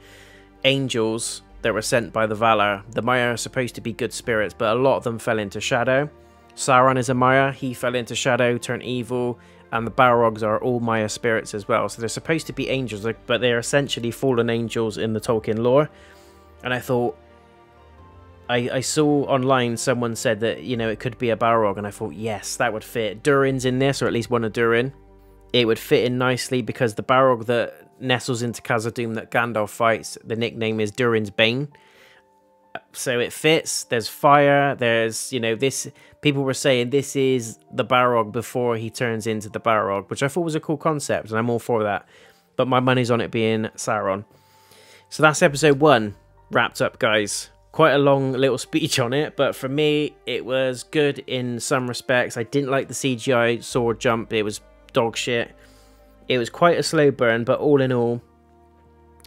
angels that were sent by the Valar. The Maya are supposed to be good spirits, but a lot of them fell into shadow. Sauron is a Maya. He fell into shadow, turned evil, and the Balrogs are all Maya spirits as well. So they're supposed to be angels, but they're essentially fallen angels in the Tolkien lore. And I thought, I saw online someone said that, you know, it could be a Balrog, and I thought, yes, that would fit. Durin's in this, or at least one of Durin. It would fit in nicely, because the Balrog that nestles into Khazad-dûm that Gandalf fights, the nickname is Durin's Bane. So it fits. There's fire. There's, you know, this. People were saying this is the Balrog before he turns into the Balrog, which I thought was a cool concept, and I'm all for that. But my money's on it being Sauron. So that's episode 1 wrapped up, guys. Quite a long little speech on it, but for me, it was good in some respects. I didn't like the CGI sword jump. It was dog shit. It was quite a slow burn, but all in all,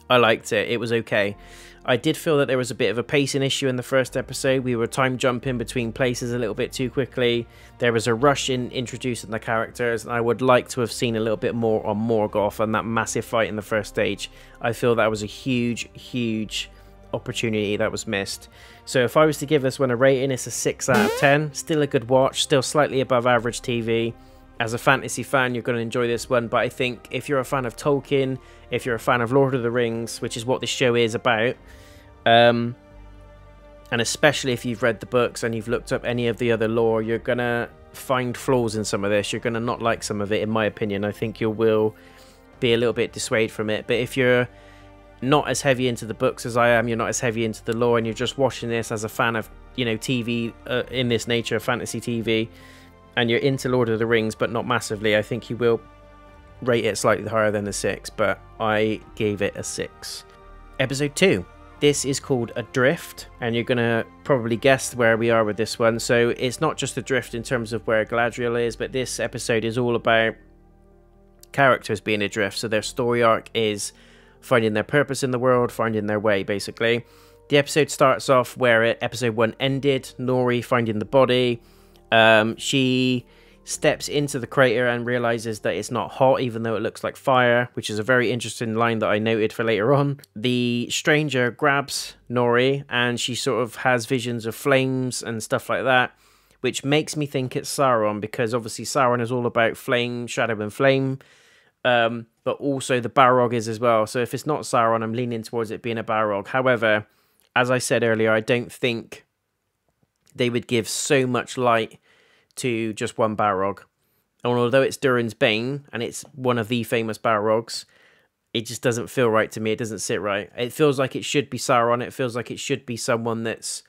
I liked it. It was okay. I did feel that there was a bit of a pacing issue in the first episode. We were time jumping between places a little bit too quickly. There was a rush in introducing the characters, and I would like to have seen a little bit more on Morgoth and that massive fight in the first stage. I feel that was a huge, huge opportunity that was missed. So if I was to give this one a rating, it's a 6 out of 10. Still a good watch, still slightly above average TV. As a fantasy fan, you're going to enjoy this one, but I think if you're a fan of Tolkien, if you're a fan of Lord of the Rings, which is what this show is about, And especially if you've read the books and you've looked up any of the other lore, you're going to find flaws in some of this. You're going to not like some of it, in my opinion. I think you will be a little bit dissuaded from it. But if you're not as heavy into the books as I am, you're not as heavy into the lore, and you're just watching this as a fan of, you know, TV in this nature, fantasy TV, and you're into Lord of the Rings, but not massively, I think you will rate it slightly higher than a 6, but I gave it a 6. Episode 2. This is called Adrift, and you're going to probably guess where we are with this one. So it's not just Adrift in terms of where Galadriel is, but this episode is all about characters being adrift. So their story arc is finding their purpose in the world, finding their way, basically. The episode starts off where episode 1 ended, Nori finding the body. She steps into the crater and realizes that it's not hot, even though it looks like fire, which is a very interesting line that I noted for later on. The stranger grabs Nori and she sort of has visions of flames and stuff like that, which makes me think it's Sauron, because obviously Sauron is all about flame, shadow and flame, but also the Balrog is as well. So if it's not Sauron, I'm leaning towards it being a Balrog. However, as I said earlier, I don't think they would give so much light to just one Balrog. And although it's Durin's Bane and it's one of the famous Balrogs, it just doesn't feel right to me. It doesn't sit right. It feels like it should be Sauron. It feels like it should be someone that's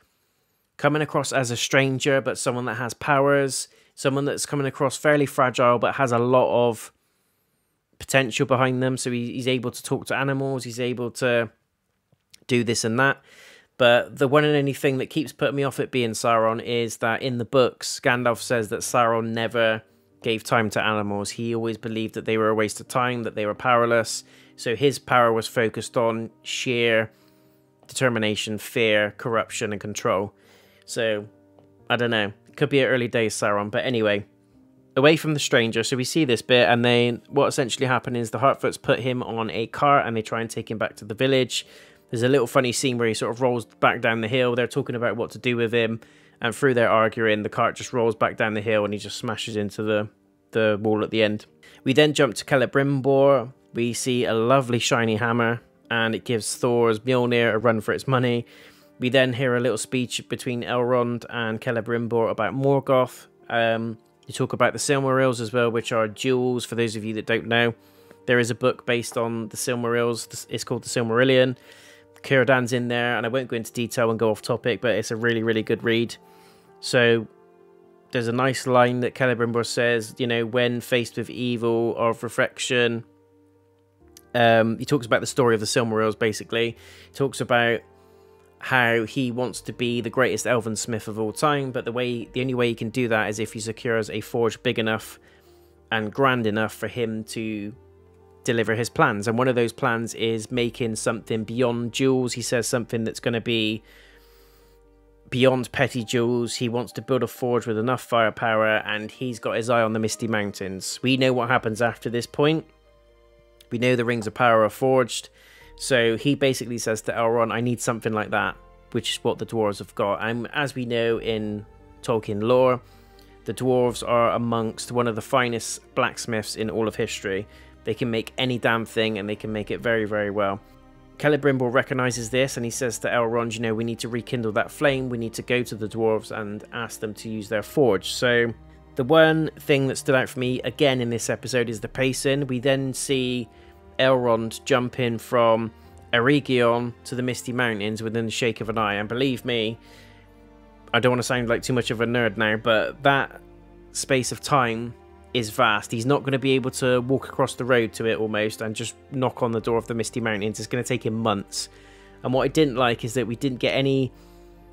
coming across as a stranger, but someone that has powers, someone that's coming across fairly fragile, but has a lot of potential behind them. So he's able to talk to animals. He's able to do this and that. But the one and only thing that keeps putting me off it being Sauron is that in the books, Gandalf says that Sauron never gave time to animals. He always believed that they were a waste of time, that they were powerless. So his power was focused on sheer determination, fear, corruption, and control. So, I don't know. It could be an early days Sauron. But anyway, away from the stranger. So we see this bit, and then what essentially happened is the Harfoots put him on a cart and they try and take him back to the village. There's a little funny scene where he sort of rolls back down the hill. They're talking about what to do with him. And through their arguing, the cart just rolls back down the hill and he just smashes into the wall at the end. We then jump to Celebrimbor. We see a lovely shiny hammer, and it gives Thor's Mjolnir a run for its money. We then hear a little speech between Elrond and Celebrimbor about Morgoth. You talk about the Silmarils as well, which are jewels, for those of you that don't know. There is a book based on the Silmarils. It's called the Silmarillion. Círdan's in there, and I won't go into detail and go off topic, but it's a really, really good read. So there's a nice line that Celebrimbor says, you know, when faced with evil of reflection. He talks about the story of the Silmarils, basically. He talks about how he wants to be the greatest elven smith of all time, but the only way he can do that is if he secures a forge big enough and grand enough for him to deliver his plans. And one of those plans is making something beyond jewels. He says something that's going to be beyond petty jewels. He wants to build a forge with enough firepower, and he's got his eye on the Misty Mountains. We know what happens after this point. We know the Rings of Power are forged. So he basically says to Elrond, I need something like that, which is what the dwarves have got. And as we know in Tolkien lore, the dwarves are amongst one of the finest blacksmiths in all of history. They can make any damn thing, and they can make it very, very well. Celebrimbor recognizes this, and he says to Elrond, you know, we need to rekindle that flame. We need to go to the dwarves and ask them to use their forge. So the one thing that stood out for me, again, in this episode is the pacing. We then see Elrond jump in from Eregion to the Misty Mountains within the shake of an eye. And believe me, I don't want to sound like too much of a nerd now, but that space of time is vast. He's not going to be able to walk across the road to it almost and just knock on the door of the Misty Mountains. It's going to take him months. And what I didn't like is that we didn't get any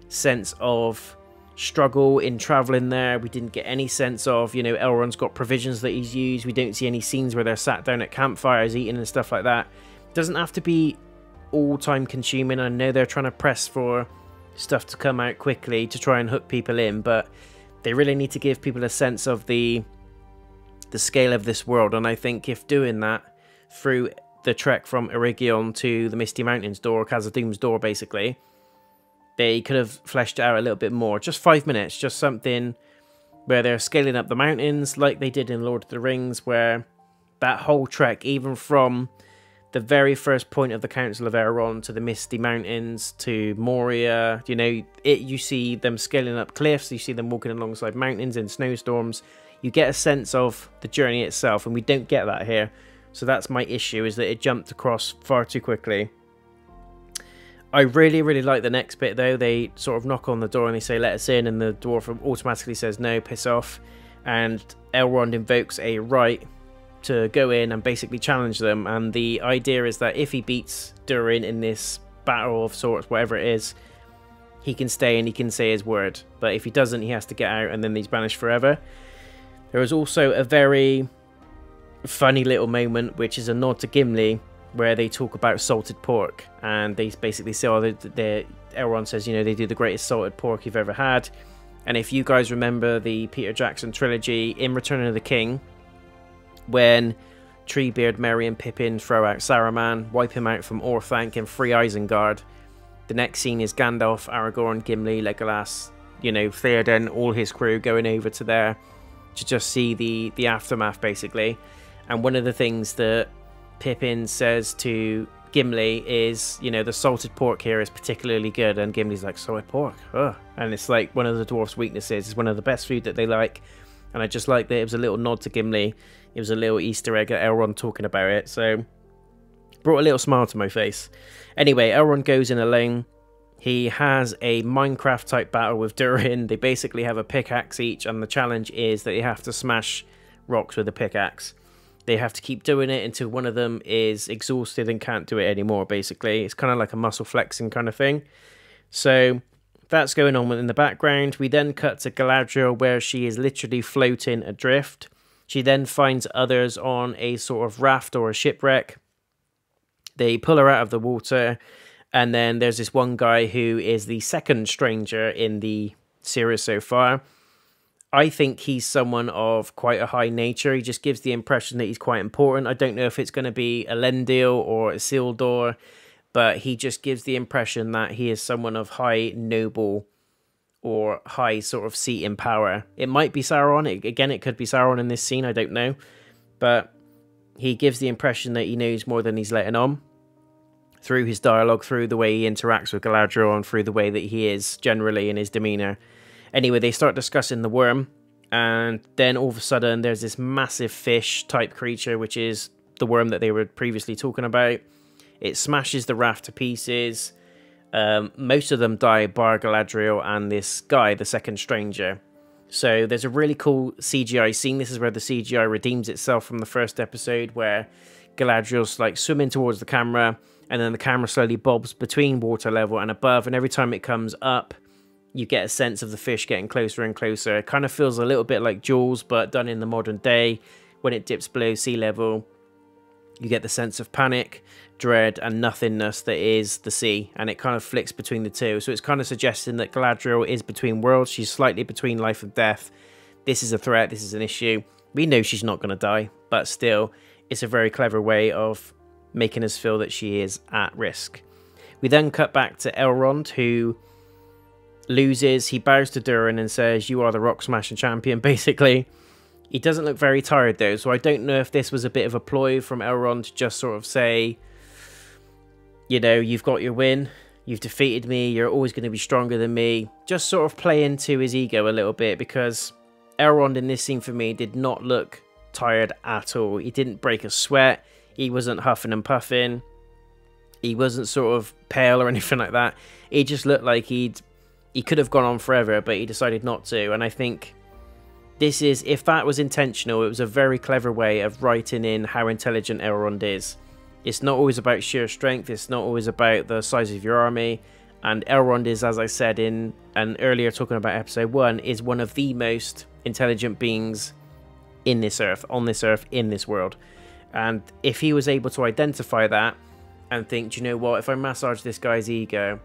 sense of struggle in traveling there. We didn't get any sense of, you know, Elrond's got provisions that he's used. We don't see any scenes where they're sat down at campfires eating and stuff like that. It doesn't have to be all time consuming. I know they're trying to press for stuff to come out quickly to try and hook people in, but they really need to give people a sense of the scale of this world. And I think if doing that through the trek from Eregion to the Misty Mountains door, Khazad-dûm's door basically, they could have fleshed it out a little bit more. Just 5 minutes, just something where they're scaling up the mountains like they did in Lord of the Rings, where that whole trek, even from the very first point of the Council of Elrond to the Misty Mountains to Moria. You know, you see them scaling up cliffs, you see them walking alongside mountains in snowstorms. You get a sense of the journey itself, and we don't get that here. So that's my issue, is that it jumped across far too quickly. I really, really like the next bit, though. They sort of knock on the door and they say, let us in, and the dwarf automatically says, no, piss off. And Elrond invokes a right to go in and basically challenge them. And the idea is that if he beats Durin in this battle of sorts, whatever it is, he can stay and he can say his word. But if he doesn't, he has to get out, and then he's banished forever. There is also a very funny little moment, which is a nod to Gimli, where they talk about salted pork, and they basically say, oh, Elrond says, you know, they do the greatest salted pork you've ever had. And if you guys remember the Peter Jackson trilogy, in Return of the King, when Treebeard, Merry and Pippin throw out Saruman, wipe him out from Orthanc and free Isengard, the next scene is Gandalf, Aragorn, Gimli, Legolas, you know, Theoden, all his crew going over to there to just see the aftermath, basically. And one of the things that Pippin says to Gimli is, you know, the salted pork here is particularly good, and Gimli's like, salted pork? Ugh. And it's like one of the dwarf's weaknesses. It's one of the best food that they like, and I just like that it was a little nod to Gimli. It was a little Easter egg at Elrond talking about it, so brought a little smile to my face. Anyway, Elrond goes in alone. He has a Minecraft type battle with Durin. They basically have a pickaxe each, and the challenge is that they have to smash rocks with a pickaxe. They have to keep doing it until one of them is exhausted and can't do it anymore, basically. It's kind of like a muscle flexing kind of thing. So that's going on in the background. We then cut to Galadriel, where she is literally floating adrift. She then finds others on a sort of raft or a shipwreck. They pull her out of the water, and then there's this one guy who is the second stranger in the series so far. I think he's someone of quite a high nature. He just gives the impression that he's quite important. I don't know if it's going to be Elendil or Isildur, but he just gives the impression that he is someone of high noble or high sort of seat in power. It might be Sauron. Again, it could be Sauron in this scene. I don't know. But he gives the impression that he knows more than he's letting on, through his dialogue, through the way he interacts with Galadriel, and through the way that he is generally in his demeanor. Anyway, they start discussing the worm, and then all of a sudden there's this massive fish type creature, which is the worm that they were previously talking about. It smashes the raft to pieces. Most of them die, bar Galadriel and this guy, the second stranger. So there's a really cool CGI scene. This is where the CGI redeems itself from the first episode, where Galadriel's like swimming towards the camera, and then the camera slowly bobs between water level and above, and every time it comes up, you get a sense of the fish getting closer and closer. It kind of feels a little bit like Jaws, but done in the modern day. When it dips below sea level, you get the sense of panic, dread, and nothingness that is the sea, and it kind of flicks between the two. So it's kind of suggesting that Galadriel is between worlds. She's slightly between life and death. This is a threat. This is an issue. We know she's not going to die, but still, it's a very clever way of making us feel that she is at risk. We then cut back to Elrond, who loses. He bows to Durin and says, you are the rock smashing champion, basically. He doesn't look very tired, though, so I don't know if this was a bit of a ploy from Elrond to just sort of say, you know, you've got your win, you've defeated me, you're always going to be stronger than me. Just sort of play into his ego a little bit, because Elrond in this scene for me did not look tired at all. He didn't break a sweat. He wasn't huffing and puffing. He wasn't sort of pale or anything like that. He just looked like he could have gone on forever, but he decided not to. And I think this is, if that was intentional, it was a very clever way of writing in how intelligent Elrond is. It's not always about sheer strength. It's not always about the size of your army. And Elrond is, as I said in an earlier talking about episode 1, is one of the most intelligent beings in this earth, on this earth, in this world. And if he was able to identify that and think, do you know what, if I massage this guy's ego,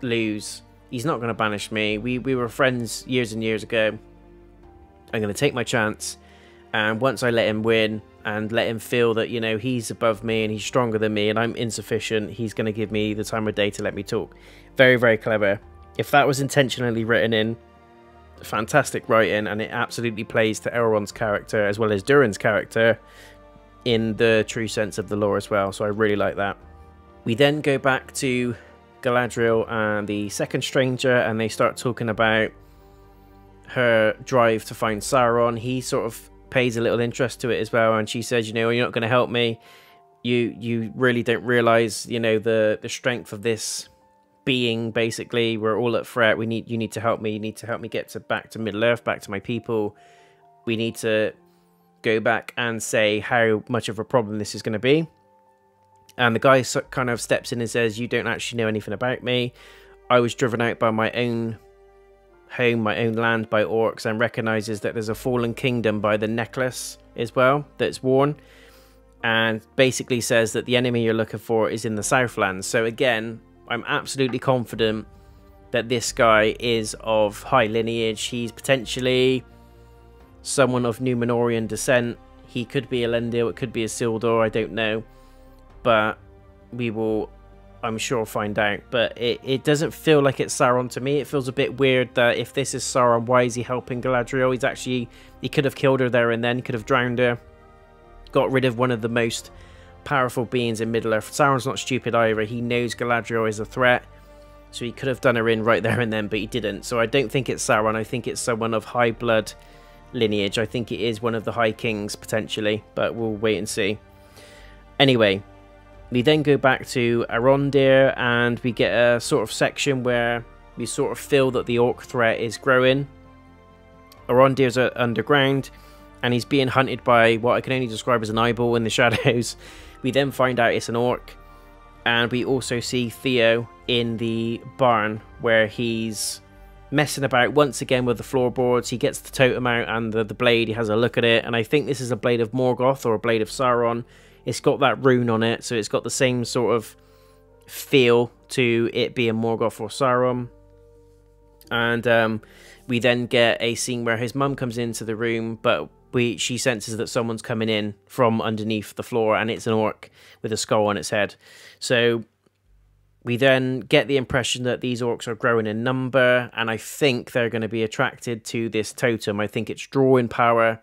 lose, he's not going to banish me. We were friends years and years ago. I'm going to take my chance, and once I let him win and let him feel that, you know, he's above me and he's stronger than me and I'm insufficient, he's going to give me the time of day to let me talk. Very, very clever. If that was intentionally written in, fantastic writing, and it absolutely plays to Elrond's character as well as Durin's character. in the true sense of the lore as well. So I really like that. We then go back to Galadriel and the second stranger, and they start talking about her drive to find Sauron. He sort of pays a little interest to it as well, and she says, you know, you're not going to help me. You really don't realize, you know, the strength of this being. Basically, we're all at threat. You need to help me. You need to help me get back to Middle Earth, back to my people. We need to go back and say how much of a problem this is going to be. And the guy kind of steps in and says, you don't actually know anything about me. I was driven out by my own home, my own land, by orcs, and recognizes that there's a fallen kingdom by the necklace as well that's worn, and basically says that the enemy you're looking for is in the Southlands. So again, I'm absolutely confident that this guy is of high lineage. He's potentially someone of Númenórean descent. He could be a Elendil, it could be a Isildur, I don't know, but we will, I'm sure, find out. But it doesn't feel like it's Sauron to me. It feels a bit weird that if this is Sauron, why is he helping Galadriel? He could have killed her there and then, could have drowned her, got rid of one of the most powerful beings in Middle-earth. Sauron's not stupid either. He knows Galadriel is a threat, so he could have done her in right there and then, but he didn't. So I don't think it's Sauron. I think it's someone of high blood lineage. I think it is one of the High Kings, potentially, but we'll wait and see. Anyway, we then go back to Arondir, and we get a sort of section where we sort of feel that the orc threat is growing. Arondir's underground, and he's being hunted by what I can only describe as an eyeball in the shadows. We then find out it's an orc, and we also see Theo in the barn where he's messing about once again with the floorboards. He gets the totem out and the blade. He has a look at it, and I think this is a blade of Morgoth or a blade of Sauron. It's got that rune on it, so it's got the same sort of feel to it being Morgoth or Sauron. And we then get a scene where his mum comes into the room, but she senses that someone's coming in from underneath the floor, and it's an orc with a skull on its head. So we then get the impression that these orcs are growing in number, and I think they're going to be attracted to this totem. I think it's drawing power,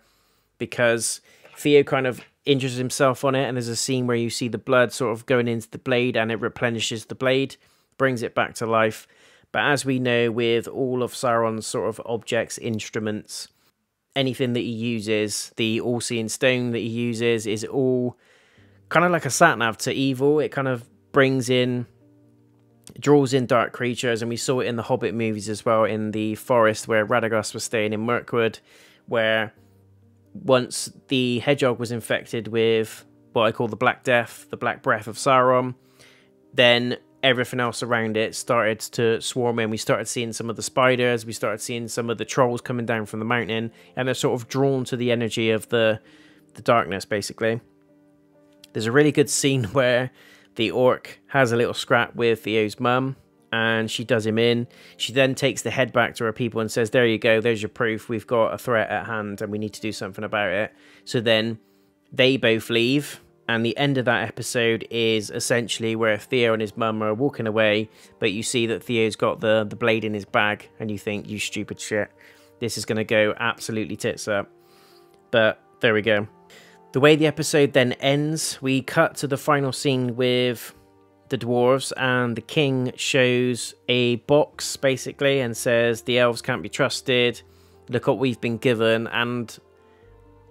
because Theo kind of injures himself on it, and there's a scene where you see the blood sort of going into the blade, and it replenishes the blade, brings it back to life. But as we know, with all of Sauron's sort of objects, instruments, anything that he uses, the all-seeing stone that he uses is all kind of like a sat-nav to evil. It kind of brings in, draws in dark creatures, and we saw it in the Hobbit movies as well, in the forest where Radagast was staying in Mirkwood, where once the hedgehog was infected with what I call the Black Death, the Black Breath of Sauron, then everything else around it started to swarm in. We started seeing some of the spiders, we started seeing some of the trolls coming down from the mountain, and they're sort of drawn to the energy of the darkness, basically. There's a really good scene where the orc has a little scrap with Theo's mum, and she does him in. She then takes the head back to her people and says, there you go, there's your proof. We've got a threat at hand and we need to do something about it. So then they both leave, and the end of that episode is essentially where Theo and his mum are walking away, but you see that Theo's got the blade in his bag, and you think, you stupid shit, this is going to go absolutely tits up. But there we go. The way the episode then ends, we cut to the final scene with the dwarves, and the king shows a box basically and says the elves can't be trusted, look what we've been given. And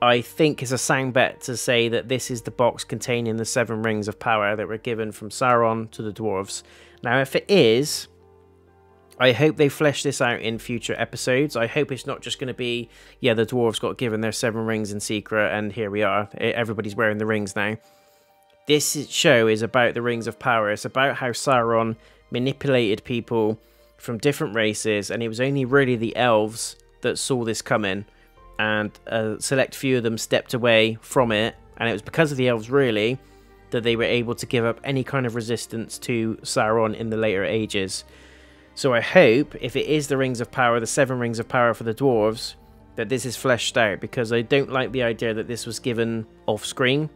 I think it's a sound bet to say that this is the box containing the 7 rings of power that were given from Sauron to the dwarves. Now if it is, I hope they flesh this out in future episodes. I hope it's not just going to be, yeah, the dwarves got given their 7 rings in secret and here we are, everybody's wearing the rings now. This show is about the rings of power. It's about how Sauron manipulated people from different races, and it was only really the elves that saw this coming, and a select few of them stepped away from it, and it was because of the elves really that they were able to give up any kind of resistance to Sauron in the later ages. So I hope, if it is the rings of power, the 7 rings of power for the dwarves, that this is fleshed out, because I don't like the idea that this was given off screen.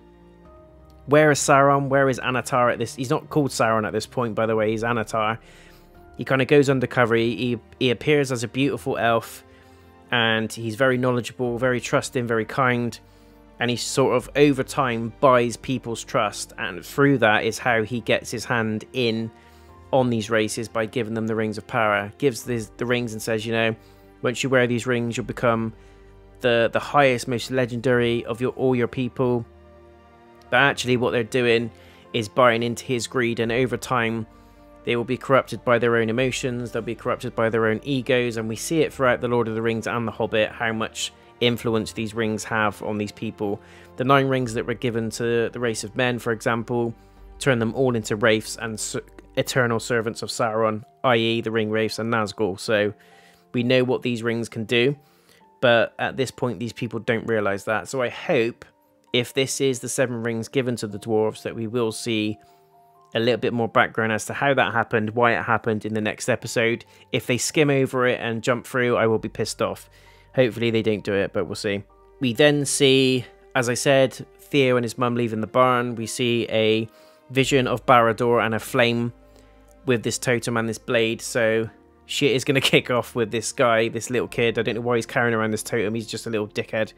Where is Sauron? Where is Anatar at this? He's not called Sauron at this point, by the way. He's Anatar. He kind of goes undercover. He appears as a beautiful elf, and he's very knowledgeable, very trusting, very kind. And he sort of, over time, buys people's trust. And through that is how he gets his hand in on these races, by giving them the rings of power. Gives the rings and says, you know, once you wear these rings, you'll become the highest, most legendary of all your people. But actually what they're doing is buying into his greed, and over time they will be corrupted by their own emotions, they'll be corrupted by their own egos, and we see it throughout The Lord of the Rings and The Hobbit, how much influence these rings have on these people. The 9 rings that were given to the race of men, for example, turn them all into wraiths and eternal servants of Sauron, i.e. the ring wraiths and Nazgul. So we know what these rings can do, but at this point these people don't realise that. So I hope, if this is the 7 rings given to the dwarves, that we will see a little bit more background as to how that happened, why it happened in the next episode. If they skim over it and jump through, I will be pissed off. Hopefully they don't do it, but we'll see. We then see, as I said, Theo and his mum leaving the barn. We see a vision of Barad-dûr and a flame with this totem and this blade. So shit is going to kick off with this guy, this little kid. I don't know why he's carrying around this totem. He's just a little dickhead.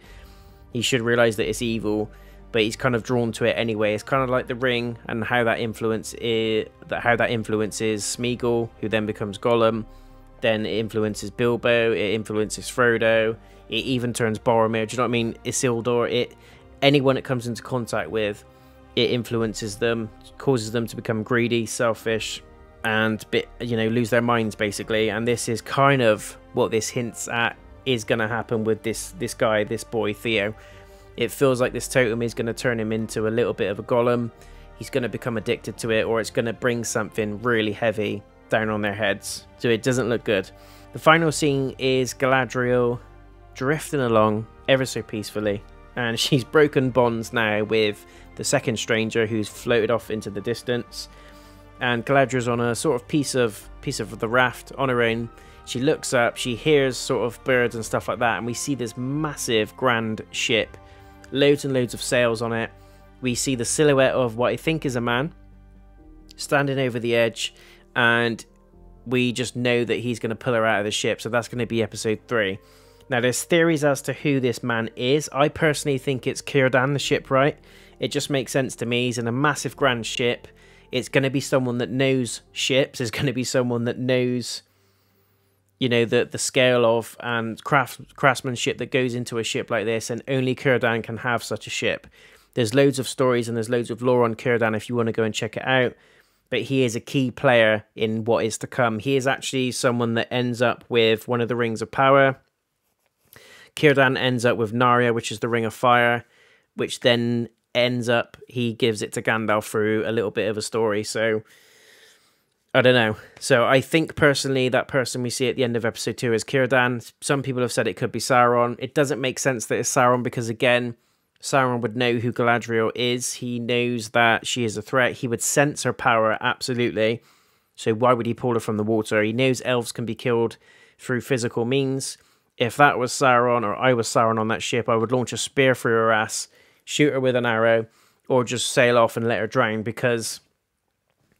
He should realise that it's evil, but he's kind of drawn to it anyway. It's kind of like the ring, and how that influences Smeagol, who then becomes Gollum. Then it influences Bilbo, it influences Frodo, it even turns Boromir. Do you know what I mean? Isildur. Anyone it comes into contact with, it influences them, causes them to become greedy, selfish, and lose their minds basically. And this is kind of what this hints at is going to happen with this guy, this boy Theo. It feels like this totem is going to turn him into a little bit of a Gollum. He's going to become addicted to it, or it's going to bring something really heavy down on their heads. So it doesn't look good. The final scene is Galadriel drifting along ever so peacefully, and she's broken bonds now with the second stranger who's floated off into the distance. And Galadriel's on a sort of piece of the raft on her own. She looks up, she hears sort of birds and stuff like that, and we see this massive grand ship, loads and loads of sails on it. We see the silhouette of what I think is a man standing over the edge, and we just know that he's going to pull her out of the ship. So that's going to be episode 3. Now there's theories as to who this man is. I personally think it's Círdan, the shipwright. It just makes sense to me. He's in a massive grand ship. It's going to be someone that knows ships. It's going to be someone that knows, you know, the scale of and craftsmanship that goes into a ship like this, and only Círdan can have such a ship. There's loads of stories and there's loads of lore on Círdan if you want to go and check it out. But he is a key player in what is to come. He is actually someone that ends up with one of the rings of power. Círdan ends up with Narya, which is the ring of fire, which then ends up, he gives it to Gandalf through a little bit of a story. So I don't know. So I think personally that person we see at the end of episode 2 is Círdan. Some people have said it could be Sauron. It doesn't make sense that it's Sauron because, again, Sauron would know who Galadriel is. He knows that she is a threat. He would sense her power, absolutely. So why would he pull her from the water? He knows elves can be killed through physical means. If that was Sauron, or I was Sauron on that ship, I would launch a spear through her ass, shoot her with an arrow, or just sail off and let her drown, because,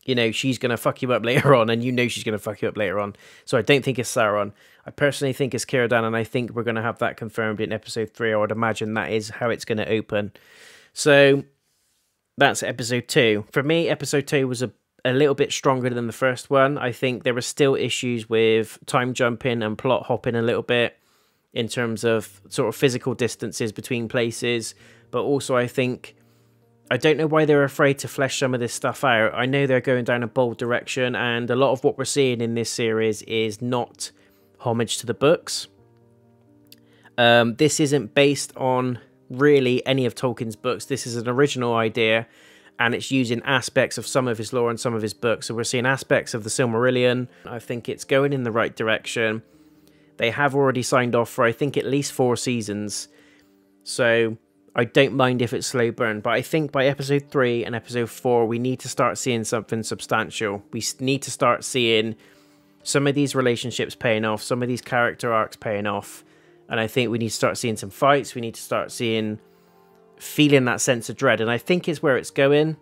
you know, she's going to fuck you up later on, and you know she's going to fuck you up later on. So I don't think it's Sauron. I personally think it's Círdan, and I think we're going to have that confirmed in episode 3. I would imagine that is how it's going to open. So that's episode 2. For me, episode 2 was a little bit stronger than the first one. I think there were still issues with time jumping and plot hopping a little bit in terms of sort of physical distances between places. But also I think, I don't know why they're afraid to flesh some of this stuff out. I know they're going down a bold direction, and a lot of what we're seeing in this series is not homage to the books. This isn't based on really any of Tolkien's books. This is an original idea, and it's using aspects of some of his lore and some of his books. So we're seeing aspects of the Silmarillion. I think it's going in the right direction. They have already signed off for, I think, at least 4 seasons. So I don't mind if it's slow burn, but I think by episode 3 and episode 4, we need to start seeing something substantial. We need to start seeing some of these relationships paying off, some of these character arcs paying off. And I think we need to start seeing some fights. We need to start feeling that sense of dread. And I think it's where it's going.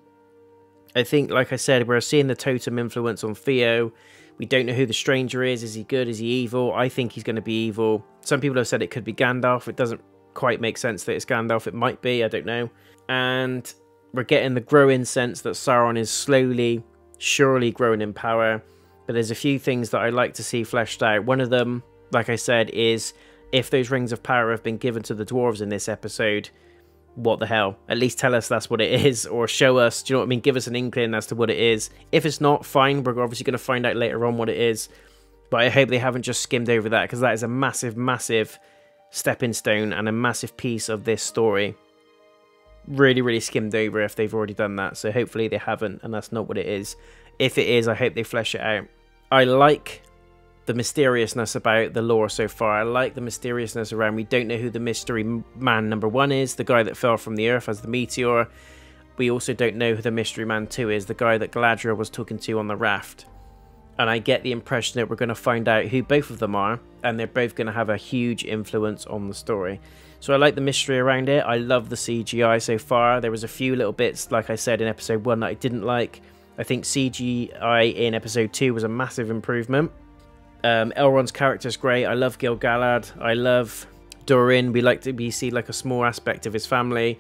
I think, like I said, we're seeing the totem influence on Theo. We don't know who the stranger is. Is he good? Is he evil? I think he's going to be evil. Some people have said it could be Gandalf. It doesn't. quite make sense that it's Gandalf. It might be, I don't know. And we're getting the growing sense that Sauron is slowly, surely growing in power. But there's a few things that I'd like to see fleshed out. One of them, like I said, is if those rings of power have been given to the dwarves in this episode, what the hell? At least tell us that's what it is, or show us, do you know what I mean? Give us an inkling as to what it is. If it's not, fine, we're obviously going to find out later on what it is. But I hope they haven't just skimmed over that, because that is a massive, massive stepping stone and a massive piece of this story. Really, really skimmed over if they've already done that. So hopefully they haven't, and that's not what it is. If it is, I hope they flesh it out. I like the mysteriousness about the lore so far. I like the mysteriousness around, we don't know who the mystery man number 1 is, the guy that fell from the earth as the meteor. We also don't know who the mystery man 2 is, the guy that Galadriel was talking to on the raft. And I get the impression that we're going to find out who both of them are, and they're both going to have a huge influence on the story. So I like the mystery around it. I love the CGI so far. There was a few little bits, like I said in episode 1, that I didn't like. I think CGI in episode 2 was a massive improvement. Elrond's character's great. I love Gil-galad. I love Durin. We see like a small aspect of his family.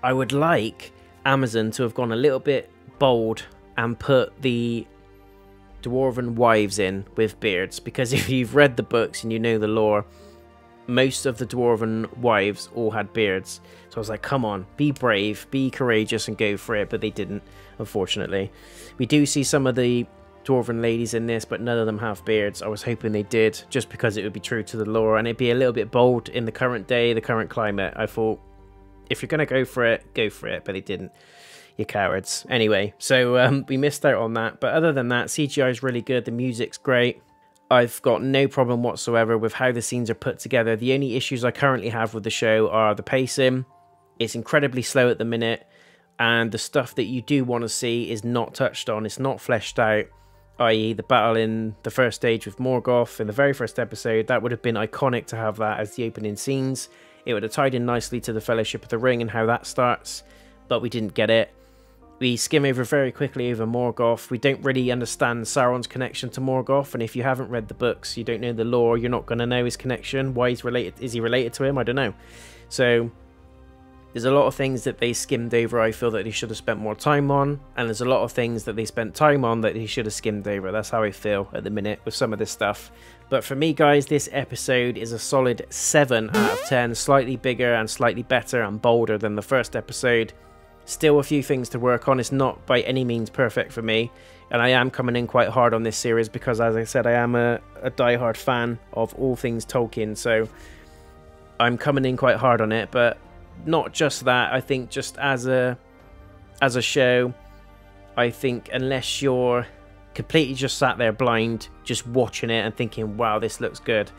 I would like Amazon to have gone a little bit bold and put the dwarven wives in with beards, because if you've read the books and you know the lore, most of the dwarven wives all had beards. So I was like, come on, be brave, be courageous and go for it, but they didn't, unfortunately. We do see some of the dwarven ladies in this, but none of them have beards. I was hoping they did, just because it would be true to the lore and it'd be a little bit bold in the current day, the current climate. I thought, if you're going to go for it, but they didn't. You cowards. Anyway, so we missed out on that, but other than that, CGI is really good, the music's great. I've got no problem whatsoever with how the scenes are put together. The only issues I currently have with the show are the pacing. It's incredibly slow at the minute, and the stuff that you do want to see is not touched on. It's not fleshed out, i.e. the battle in the first stage with Morgoth in the very first episode. That would have been iconic to have that as the opening scenes. It would have tied in nicely to the Fellowship of the Ring and how that starts, but we didn't get it. We skim over very quickly over Morgoth. We don't really understand Sauron's connection to Morgoth, and if you haven't read the books, you don't know the lore, you're not going to know his connection. Why he's related? Is he related to him? I don't know. So there's a lot of things that they skimmed over I feel that he should have spent more time on, and there's a lot of things that they spent time on that he should have skimmed over. That's how I feel at the minute with some of this stuff. But for me, guys, this episode is a solid 7 out of 10, slightly bigger and slightly better and bolder than the first episode. Still a few things to work on. It's not by any means perfect for me, and I am coming in quite hard on this series because, as I said, I am a die-hard fan of all things Tolkien, so I'm coming in quite hard on it. But not just that, I think just as a show, I think unless you're completely just sat there blind, just watching it and thinking, wow, this looks good,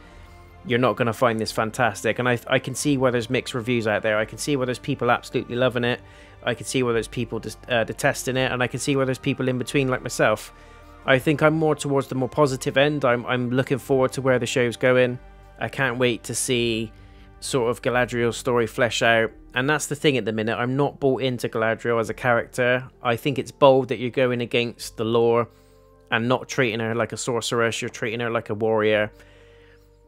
you're not going to find this fantastic. And I can see where there's mixed reviews out there. I can see where there's people absolutely loving it. I can see where there's people detesting it, and I can see where there's people in between like myself. I think I'm more towards the more positive end. I'm looking forward to where the show's going. I can't wait to see sort of Galadriel's story flesh out, and that's the thing at the minute. I'm not bought into Galadriel as a character. I think it's bold that you're going against the lore and not treating her like a sorceress. You're treating her like a warrior.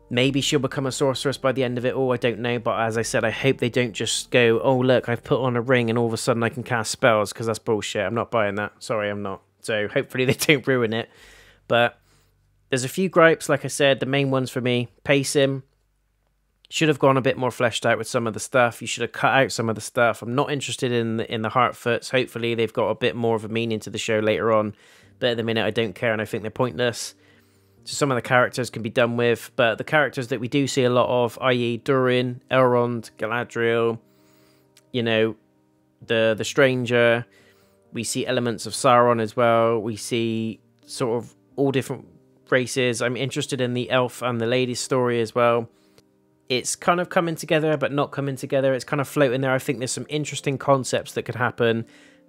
Maybe she'll become a sorceress by the end of it all, I don't know. But as I said, I hope they don't just go, oh, look, I've put on a ring and all of a sudden I can cast spells, because that's bullshit. I'm not buying that. Sorry, I'm not. So hopefully they don't ruin it. But there's a few gripes, like I said. The main ones for me, pacing. Should have gone a bit more fleshed out with some of the stuff. You should have cut out some of the stuff. I'm not interested in the Heartfoots. Hopefully they've got a bit more of a meaning to the show later on. But at the minute, I don't care, and I think they're pointless. So some of the characters can be done with, but the characters that we do see a lot of, i.e. Durin, Elrond, Galadriel, you know, the Stranger, we see elements of Sauron as well. We see sort of all different races. I'm interested in the elf and the lady's story as well. It's kind of coming together, but not coming together. It's kind of floating there. I think there's some interesting concepts that could happen,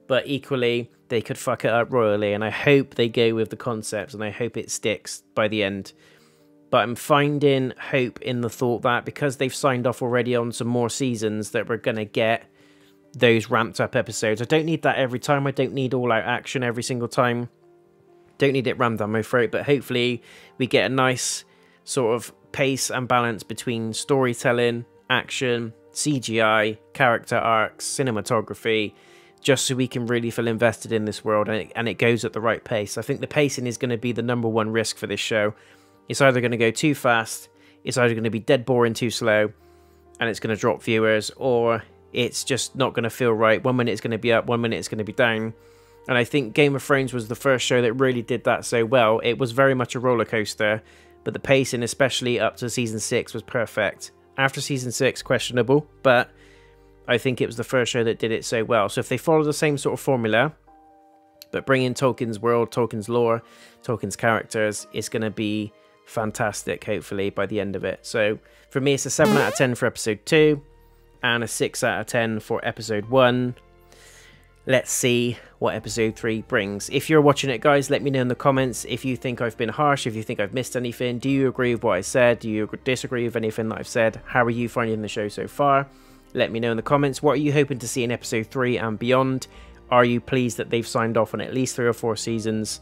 but equally, they could fuck it up royally, and I hope they go with the concepts, and I hope it sticks by the end. But I'm finding hope in the thought that because they've signed off already on some more seasons, that we're going to get those ramped up episodes. I don't need that every time. I don't need all-out action every single time. Don't need it rammed down my throat, but hopefully we get a nice sort of pace and balance between storytelling action, CGI, character arcs, cinematography, just so we can really feel invested in this world, and it goes at the right pace. I think the pacing is going to be the #1 risk for this show. It's either going to go too fast, it's either going to be dead boring too slow, and it's going to drop viewers, or it's just not going to feel right. 1 minute it's going to be up, 1 minute it's going to be down. And I think Game of Thrones was the first show that really did that so well. It was very much a roller coaster, but the pacing, especially up to season 6, was perfect. After season 6, questionable, but I think it was the first show that did it so well. So if they follow the same sort of formula, but bring in Tolkien's world, Tolkien's lore, Tolkien's characters, it's going to be fantastic, hopefully, by the end of it. So for me, it's a 7 out of 10 for episode 2, and a 6 out of 10 for episode 1. Let's see what episode 3 brings. If you're watching it, guys, let me know in the comments if you think I've been harsh, if you think I've missed anything. Do you agree with what I said? Do you disagree with anything that I've said? How are you finding the show so far? Let me know in the comments. What are you hoping to see in episode 3 and beyond? Are you pleased that they've signed off on at least 3 or 4 seasons?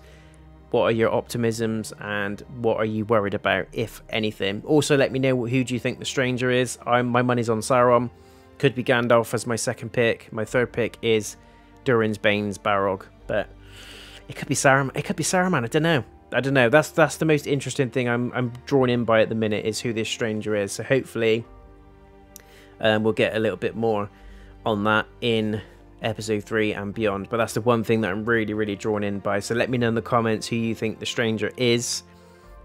What are your optimisms, and what are you worried about, if anything? Also, let me know who do you think the stranger is. My money's on Sauron. Could be Gandalf as my second pick. My third pick is Durin's Bane's Balrog, but it could be Saruman. It could be Saruman. I don't know. That's the most interesting thing I'm drawn in by at the minute, is who this stranger is. So hopefully, we'll get a little bit more on that in episode 3 and beyond. But that's the one thing that I'm really, really drawn in by. So let me know in the comments who you think the stranger is,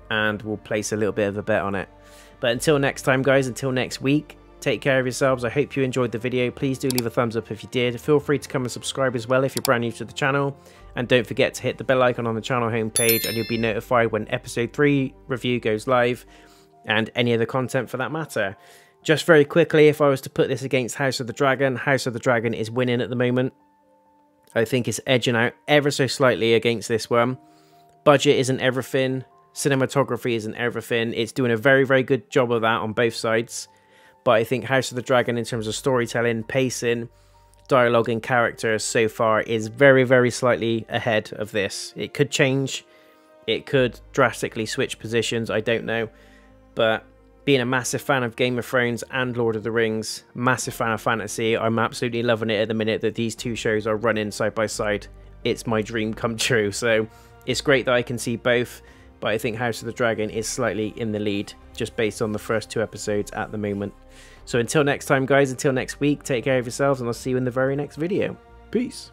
and we'll place a little bit of a bet on it. But until next time, guys. Until next week. Take care of yourselves. I hope you enjoyed the video. Please do leave a thumbs up if you did. Feel free to come and subscribe as well if you're brand new to the channel. And don't forget to hit the bell icon on the channel homepage, and you'll be notified when episode 3 review goes live, and any other content for that matter. Just very quickly, if I was to put this against House of the Dragon, House of the Dragon is winning at the moment. I think it's edging out ever so slightly against this one. Budget isn't everything. Cinematography isn't everything. It's doing a very, very good job of that on both sides. But I think House of the Dragon, in terms of storytelling, pacing, dialogue and characters so far, is very, very slightly ahead of this. It could change. It could drastically switch positions. I don't know. But being a massive fan of Game of Thrones and Lord of the Rings, massive fan of fantasy, I'm absolutely loving it at the minute that these two shows are running side by side. It's my dream come true. So it's great that I can see both. But I think House of the Dragon is slightly in the lead, just based on the first 2 episodes at the moment. So until next time, guys, until next week, take care of yourselves, and I'll see you in the very next video. Peace.